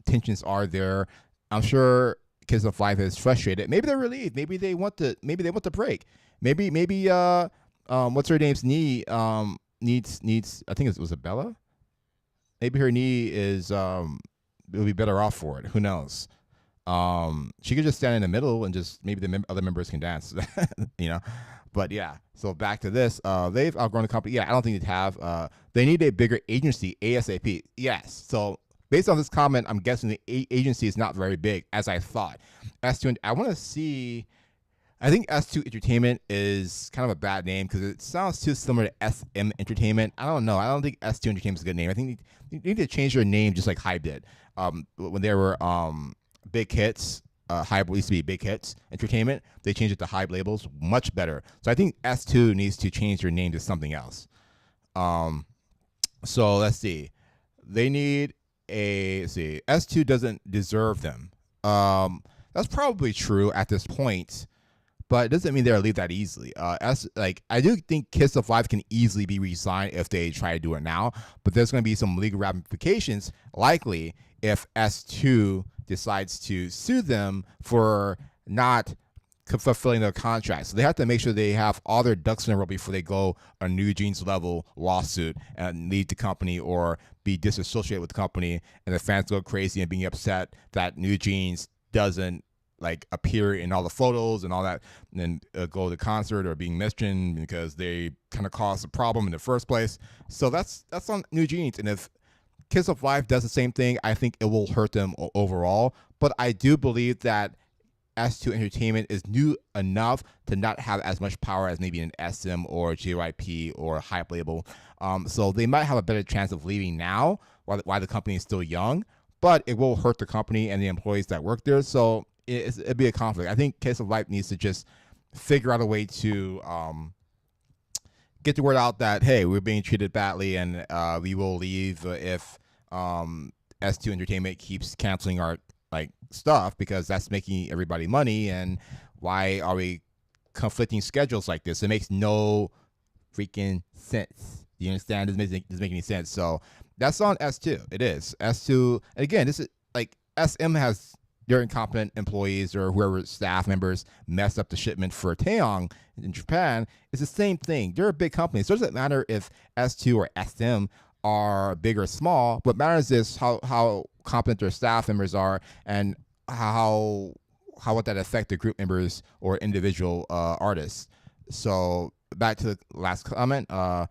tensions are there. I'm sure Kiss of Life is frustrated. Maybe they're relieved. Maybe they want to. Maybe they want to break. Maybe what's her name's knee needs. I think it was a Bella. Maybe her knee is it'll be better off for it. Who knows? She could just stand in the middle and just maybe the other members can dance, you know. But yeah, so back to this. They've outgrown the company. Yeah, I don't think they'd have. They need a bigger agency ASAP. Yes. So based on this comment, I'm guessing the agency is not very big as I thought. S2, I want to see. I think S2 Entertainment is kind of a bad name because it sounds too similar to SM Entertainment. I don't know. I don't think S2 Entertainment is a good name. I think you need to change their name just like Hype did. When they were Big Hits, Hype used to be Big Hits Entertainment. They changed it to Hype Labels, much better. So I think S2 needs to change their name to something else. So let's see. They need S2 doesn't deserve them. That's probably true at this point, but it doesn't mean they'll leave that easily. I do think Kiss of Life can easily be resigned if they try to do it now, but there's going to be some legal ramifications likely if S2 decides to sue them for not fulfilling their contract. So they have to make sure they have all their ducks in a row before they go a New Jeans level lawsuit and leave the company or be disassociated with the company, and the fans go crazy and being upset that New Jeans doesn't like appear in all the photos and all that, and then go to the concert or being mentioned because they kind of caused a problem in the first place. So that's on New Jeans. And if Kiss of Life does the same thing, I think it will hurt them overall. But I do believe that S2 Entertainment is new enough to not have as much power as maybe an SM or JYP or Hype Label. So they might have a better chance of leaving now while the company is still young, but it will hurt the company and the employees that work there. So it'd be a conflict. I think Kiss of Life needs to just figure out a way to get the word out that, hey, we're being treated badly and we will leave if S2 Entertainment keeps canceling our stuff, because that's making everybody money, and why are we conflicting schedules like this? It makes no freaking sense. Do you understand? It doesn't make any sense. So that's on S2. It is S2. And again, this is like SM has their incompetent employees or whoever staff members messed up the shipment for Taeyong in Japan. It's the same thing. They're a big company. So it doesn't matter if S2 or SM are big or small. What matters is how competent their staff members are and how would that affect the group members or individual artists. So back to the last comment or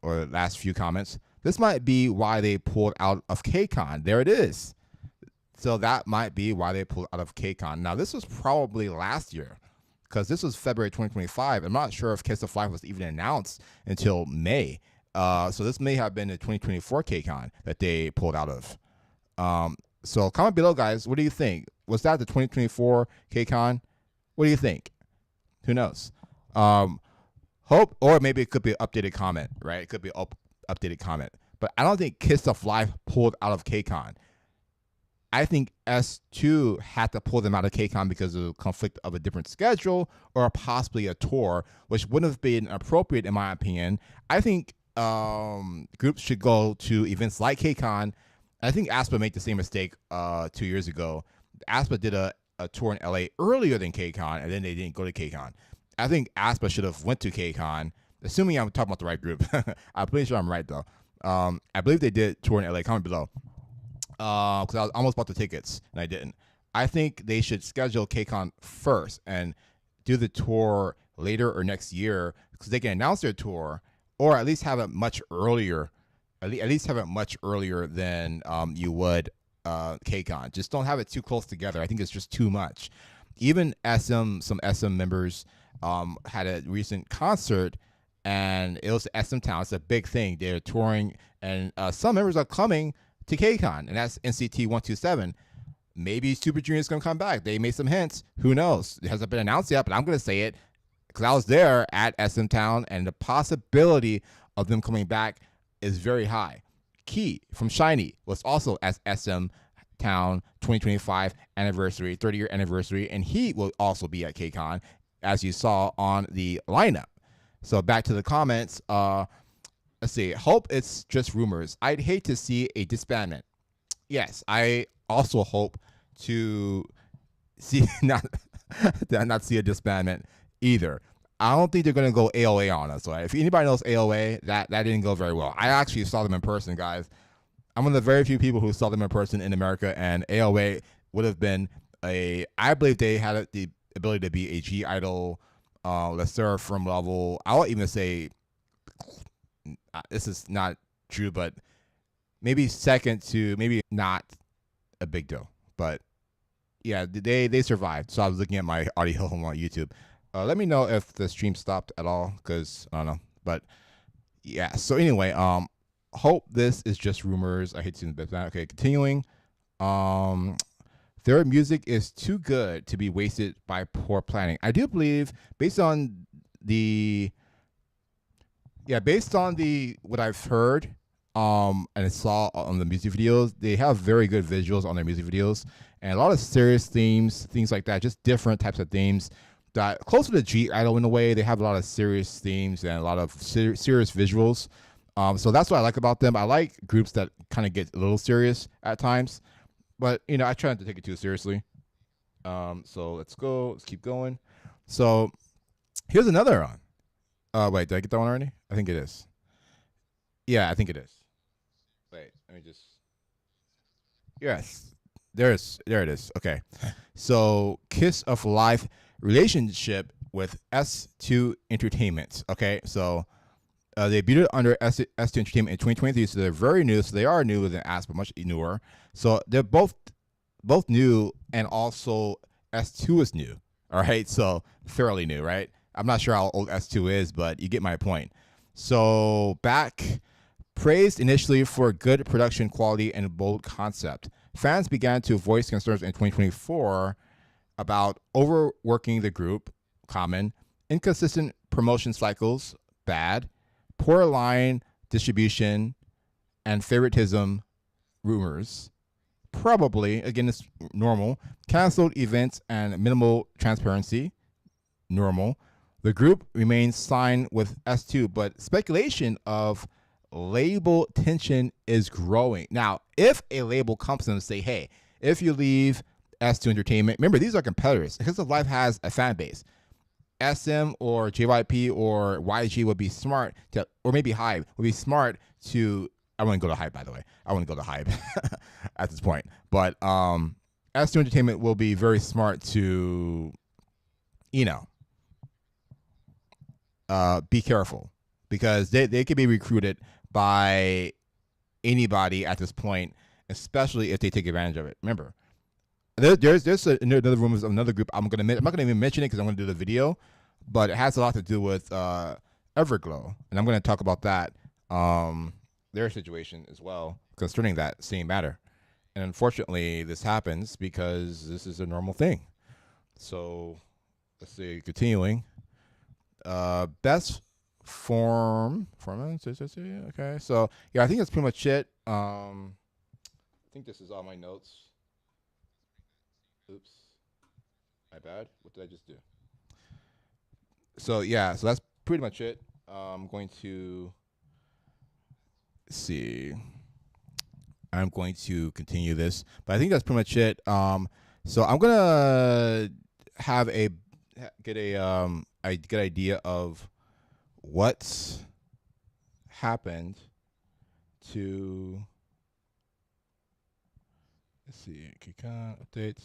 last few comments. This might be why they pulled out of Kcon. There it is. So that might be why they pulled out of Kcon. Now, this was probably last year because this was February 2025. I'm not sure if Kiss of Life was even announced until May. So this may have been the 2024 Kcon that they pulled out of. So comment below, guys. What do you think? Was that the 2024 Kcon? What do you think? Who knows? Hope, or maybe it could be an updated comment, right? It could be an updated comment. But I don't think Kiss of Life pulled out of Kcon. I think S2 had to pull them out of Kcon because of the conflict of a different schedule or possibly a tour, which wouldn't have been appropriate in my opinion. I think groups should go to events like Kcon. I think aespa made the same mistake 2 years ago. aespa did a tour in LA earlier than Kcon, and then they didn't go to Kcon. I think aespa should have went to Kcon, assuming I'm talking about the right group. I'm pretty sure I'm right, though. I believe they did tour in LA. Comment below. Because I was almost bought the tickets, and I didn't. I think they should schedule Kcon first and do the tour later or next year, because they can announce their tour, or at least have it much earlier. At least have it much earlier than you would Kcon. Just don't have it too close together. I think it's just too much. Even some SM members had a recent concert, and it was SM Town. It's a big thing. They're touring, and some members are coming to Kcon, and that's NCT 127. Maybe Super Junior is going to come back. They made some hints. Who knows? It hasn't been announced yet, but I'm going to say it because I was there at SM Town, and the possibility of them coming back is very high. Key from SHINee was also at SM Town 2025 anniversary, 30-year anniversary, and he will also be at Kcon. as you saw on the lineup. So back to the comments. Let's see. Hope it's just rumors. I'd hate to see a disbandment. Yes, I also hope to see not see a disbandment either. I don't think they're gonna go AOA on us. Right? If anybody knows AOA, that didn't go very well. I actually saw them in person, guys. I'm one of the very few people who saw them in person in America, and AOA would have been a. I believe they had the ability to be a G Idol, let's say from level. I'll even say this is not true, but maybe second to maybe not a big deal, but yeah, they survived. So I was looking at my audio on YouTube. Let me know if the stream stopped at all, because I don't know. But yeah. So anyway, hope this is just rumors. I hate seeing the bit. Okay, continuing. Their music is too good to be wasted by poor planning. I do believe, based on the what I've heard, and saw on the music videos, they have very good visuals on their music videos, and a lot of serious themes, things like that, just different types of themes that closer to G Idol in a way. They have a lot of serious themes and a lot of serious visuals. So that's what I like about them. I like groups that kind of get a little serious at times, but I try not to take it too seriously. So let's keep going. So here's another one. Wait, did I get that one already? I think it is. Yeah, I think it is. Wait, let me just. Yes, there it is. Okay, so Kiss of Life relationship with S2 Entertainment. Okay, so they debuted under S2 Entertainment in 2023, so they're very new. So they are new with an ass, but much newer. So they're both new, and also S2 is new. All right, so fairly new, right? I'm not sure how old S2 is, but you get my point. So back, praised initially for good production quality and bold concept, fans began to voice concerns in 2024 about overworking the group, common, inconsistent promotion cycles, bad, poor line distribution, and favoritism rumors. Probably, again, it's normal. Canceled events and minimal transparency, normal. The group remains signed with S2, but speculation of label tension is growing. Now, if a label comes in and say, hey, if you leave S2 Entertainment, remember, these are competitors. Kiss of Life has a fan base. SM or JYP or YG would be smart to, or maybe Hype would be smart to. I wouldn't go to Hype, by the way. I wouldn't go to Hype at this point. But S2 Entertainment will be very smart to, be careful, because they could be recruited by anybody at this point, especially if they take advantage of it. Remember, there's another rumors of another group. I'm not gonna even mention it because I'm gonna do the video, but it has a lot to do with Everglow, and I'm gonna talk about that, their situation as well concerning that same matter. And unfortunately, this happens because this is a normal thing. So let's see, continuing. Best form. Okay, so yeah, I think that's pretty much it. I think this is all my notes. Oops, my bad. What did I just do? So yeah, so that's pretty much it. I'm going to see. I'm going to continue this, but I think that's pretty much it. So I'm gonna get a good idea of what happened to. Let's see, Kcon updates.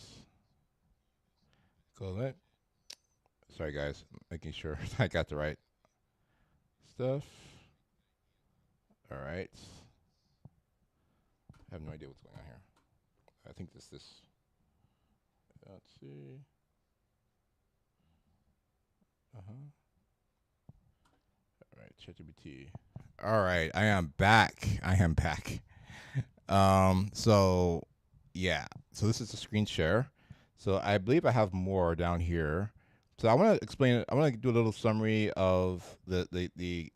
Go that. Sorry, guys, making sure I got the right stuff. All right. I have no idea what's going on here. I think this. Let's see. All right, ChatGPT. All right, I am back. So yeah. So this is a screen share. So I believe I have more down here. So I want to explain it. I want to do a little summary of the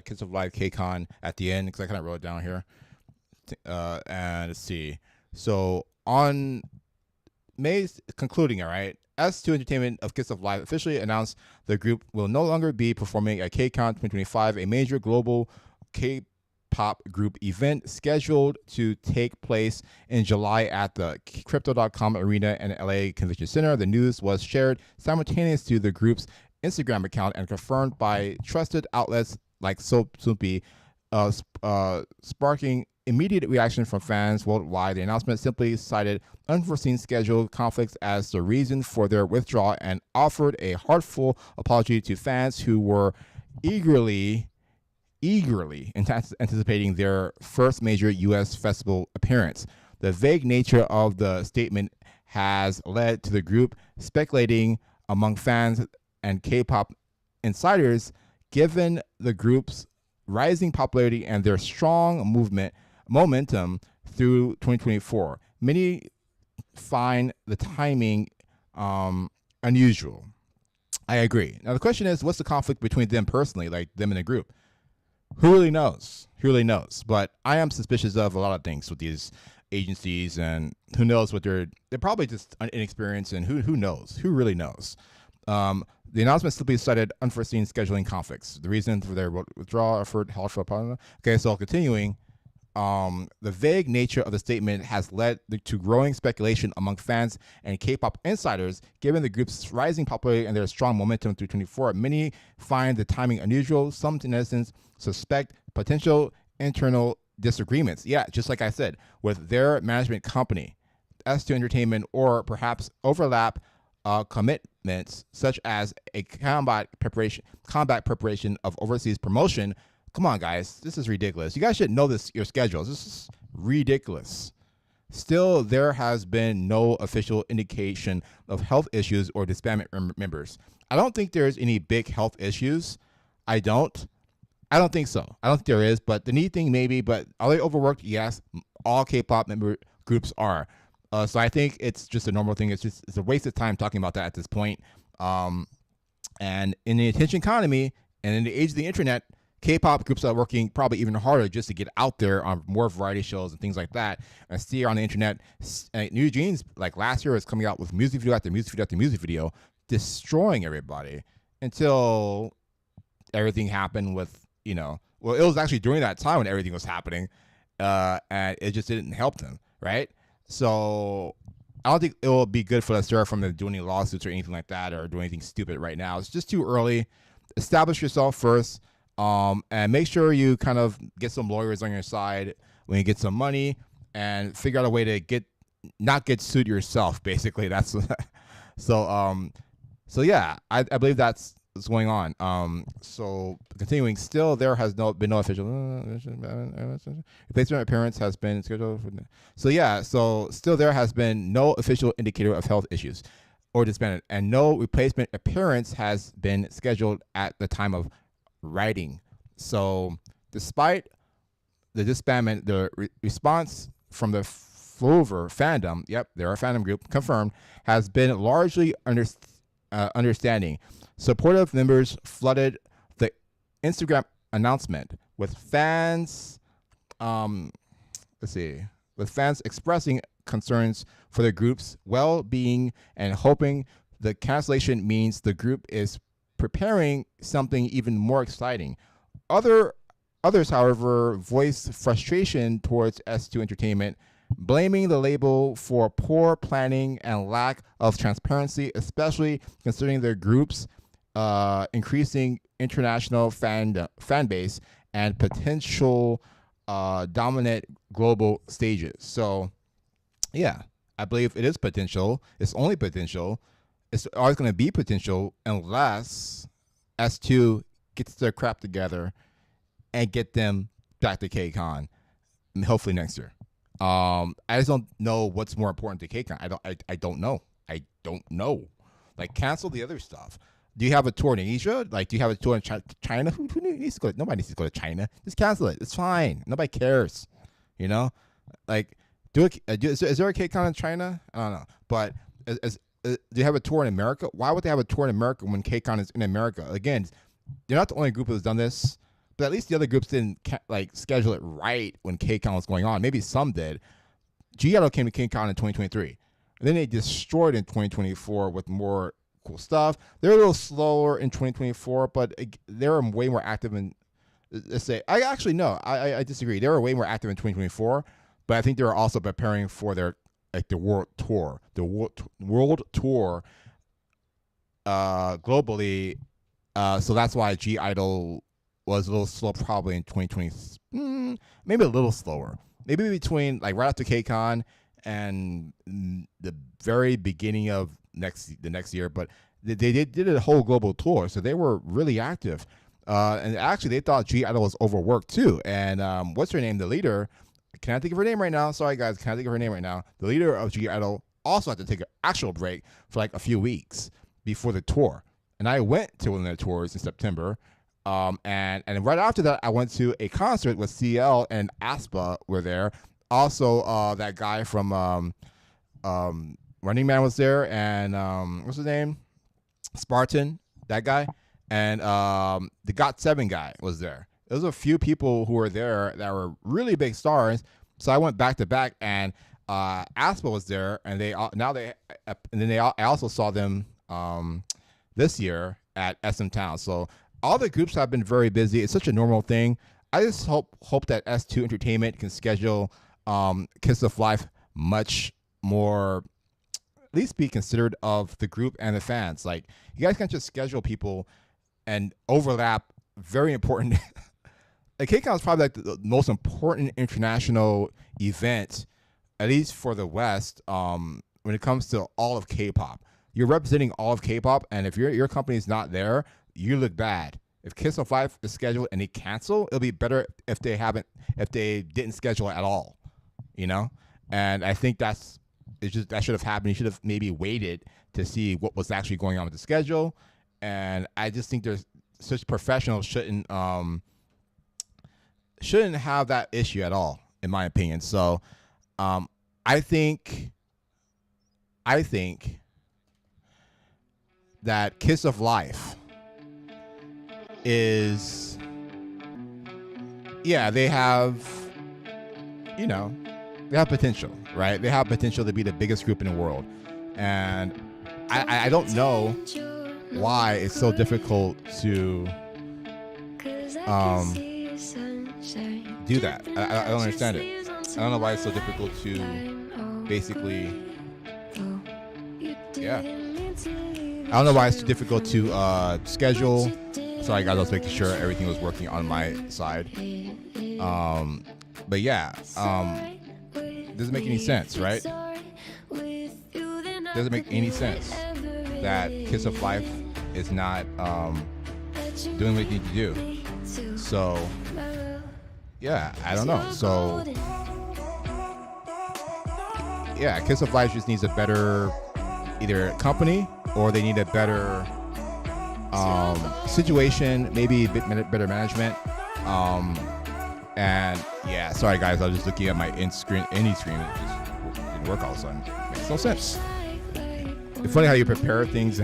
Kiss of Life Kcon at the end, because I kind of wrote it down here. And let's see. So on concluding, all right. S2 Entertainment of Kiss of Live officially announced the group will no longer be performing at Kcon 2025, a major global K-pop group event scheduled to take place in July at the Crypto.com Arena and LA Convention Center. The news was shared simultaneous to the group's Instagram account and confirmed by trusted outlets like Soapsupi, sparking immediate reaction from fans worldwide. The announcement simply cited unforeseen schedule conflicts as the reason for their withdrawal and offered a heartfelt apology to fans who were eagerly anticipating their first major U.S. festival appearance. The vague nature of the statement has led to the group speculating among fans and K-pop insiders, given the group's rising popularity and their strong momentum through 2024. Many find the timing unusual. I agree. Now the question is, what's the conflict between them personally, like them in a group? Who really knows? Who really knows? But I am suspicious of a lot of things with these agencies, and who knows what they're probably just inexperienced, and who knows? Who really knows? The announcement simply cited unforeseen scheduling conflicts. The reason for their withdrawal effort held for okay, so continuing, the vague nature of the statement has led to growing speculation among fans and K-pop insiders, given the group's rising popularity and their strong momentum through 2024. Many find the timing unusual. Some netizens suspect potential internal disagreements. Yeah, just like I said, with their management company, S2 Entertainment, or perhaps overlap commitments such as a combat preparation of overseas promotion. Come on, guys, this is ridiculous. You guys should know your schedules. This is ridiculous. Still, there has been no official indication of health issues or disbandment members. I don't think there's any big health issues. I don't think so. I don't think there is, but the neat thing maybe, but are they overworked? Yes. All K-pop member groups are. So I think it's just a normal thing. It's a waste of time talking about that at this point. And in the attention economy and in the age of the internet, K-pop groups are working probably even harder just to get out there on more variety shows and things like that. And see on the internet, New Jeans, like last year, was coming out with music video after music video after music video, destroying everybody until everything happened with, well, it was actually during that time when everything was happening, and it just didn't help them, right? So I don't think it will be good for the Seraphim to do any lawsuits or anything like that, or do anything stupid right now. It's just too early. Establish yourself first, and make sure you kind of get some lawyers on your side when you get some money, and figure out a way to not get sued yourself. Basically, that's so yeah. I believe that's what's going on. So continuing, still there has been no official replacement appearance has been scheduled. So still there has been no official indicator of health issues or disbanded, and no replacement appearance has been scheduled at the time of writing. So despite the disbandment, the response from the Flover fandom, yep, they're a fandom group, confirmed, has been largely understanding. Supportive members flooded the Instagram announcement with fans, with fans expressing concerns for the group's well-being and hoping the cancellation means the group is preparing something even more exciting. Others, however, voiced frustration towards S2 Entertainment, blaming the label for poor planning and lack of transparency, especially considering their group's increasing international fan base and potential dominant global stages. So, yeah, I believe it is potential. It's only potential. It's always going to be potential unless S2 gets their crap together and get them back to Kcon, hopefully next year. I just don't know what's more important to Kcon. I don't know. I don't know. Like, cancel the other stuff. Do you have a tour in Asia? Like, do you have a tour in China? Who needs to go? Nobody needs to go to China. Just cancel it. It's fine. Nobody cares. Like, is there a Kcon in China? I don't know. But do you have a tour in America? Why would they have a tour in America when Kcon is in America? Again, they're not the only group that's done this, but at least the other groups didn't schedule it right when Kcon was going on. Maybe some did. G-Idol came to Kcon in 2023. and then they destroyed in 2024 with more cool stuff. They're a little slower in 2024, but they're way more active in. Let's say I actually no, I disagree. They were way more active in 2024, but I think they were also preparing for their the world tour, world tour globally. So that's why G Idol was a little slow probably in 2020, maybe a little slower. Maybe between like right after Kcon and the very beginning of the next year, but they did a whole global tour, so they were really active. And actually, they thought G Idol was overworked too. And what's her name? The leader. Can I think of her name right now? Sorry, guys. Can I think of her name right now? The leader of G Idol also had to take an actual break for like a few weeks before the tour. And I went to one of their tours in September. And right after that, I went to a concert with CL and Aspa were there. Also, that guy from Running Man was there. And what's his name? Spartan, that guy. And the Got7 guy was there. There was a few people who were there that were really big stars. So I went back to back, and Aspa was there, and I also saw them this year at SM Town. So all the groups have been very busy. It's such a normal thing. I just hope that S2 Entertainment can schedule Kiss of Life much more, at least be considerate of the group and the fans. Like, you guys can't just schedule people and overlap very important. Like, Kcon is probably like the most important international event, at least for the West, when it comes to all of K-pop. You're representing all of K-pop, and if your company's not there, you look bad. If Kiss of Life is scheduled and they cancel, it'll be better if they didn't schedule it at all, you know. And I think that should have happened. You should have maybe waited to see what was actually going on with the schedule. And I just think there's such professionals shouldn't have that issue at all, in my opinion. So I think that Kiss of Life is, yeah, they have potential, right? They have potential to be the biggest group in the world. And I don't know why it's so difficult to do that. I don't understand it. I don't know why it's so difficult to basically, yeah. I don't know why it's too difficult to schedule. Sorry, guys, I was making sure everything was working on my side. But yeah, doesn't make any sense, right? Doesn't make any sense that Kiss of Life is not doing what they need to do. So yeah, I don't know. So yeah, Kiss of Life just needs a better either company, or they need a better situation, maybe a bit better management. And yeah, sorry guys, I was just looking at my any screen. It just didn't work all of a sudden. Makes no sense. It's funny how you prepare things.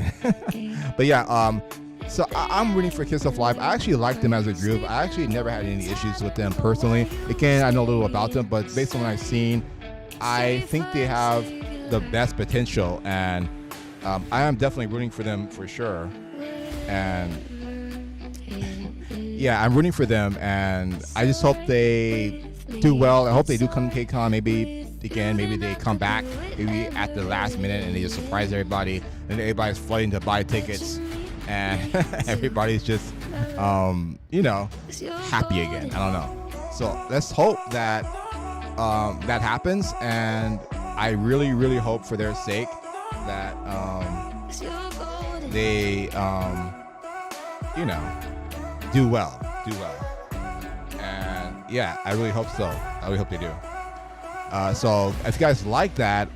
But yeah, so I'm rooting for Kiss of Life. I actually like them as a group. I actually never had any issues with them personally. Again, I know a little about them, but based on what I've seen, I think they have the best potential, and I am definitely rooting for them for sure. And yeah, I'm rooting for them, and I just hope they do well. I hope they do come to KCON. Maybe they come back maybe at the last minute and they just surprise everybody, and everybody's flooding to buy tickets, and everybody's just happy again. I don't know. So let's hope that that happens, and I really, really hope for their sake that they do well. And yeah, I really hope so. I really hope they do. So if you guys like that,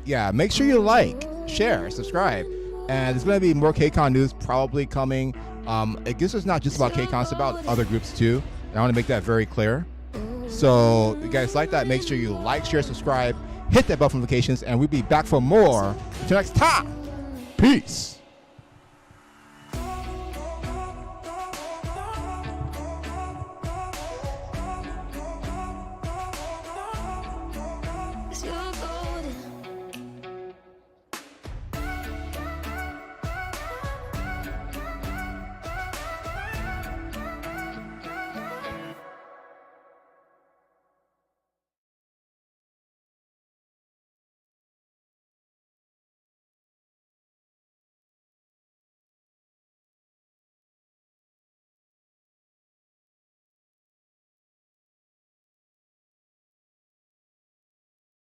yeah, make sure you like, share, subscribe. And there's going to be more Kcon news probably coming. I guess it's not just about Kcon, it's about other groups too. And I want to make that very clear. So if you guys like that, make sure you like, share, subscribe, hit that bell for notifications, and we'll be back for more. Until next time, peace.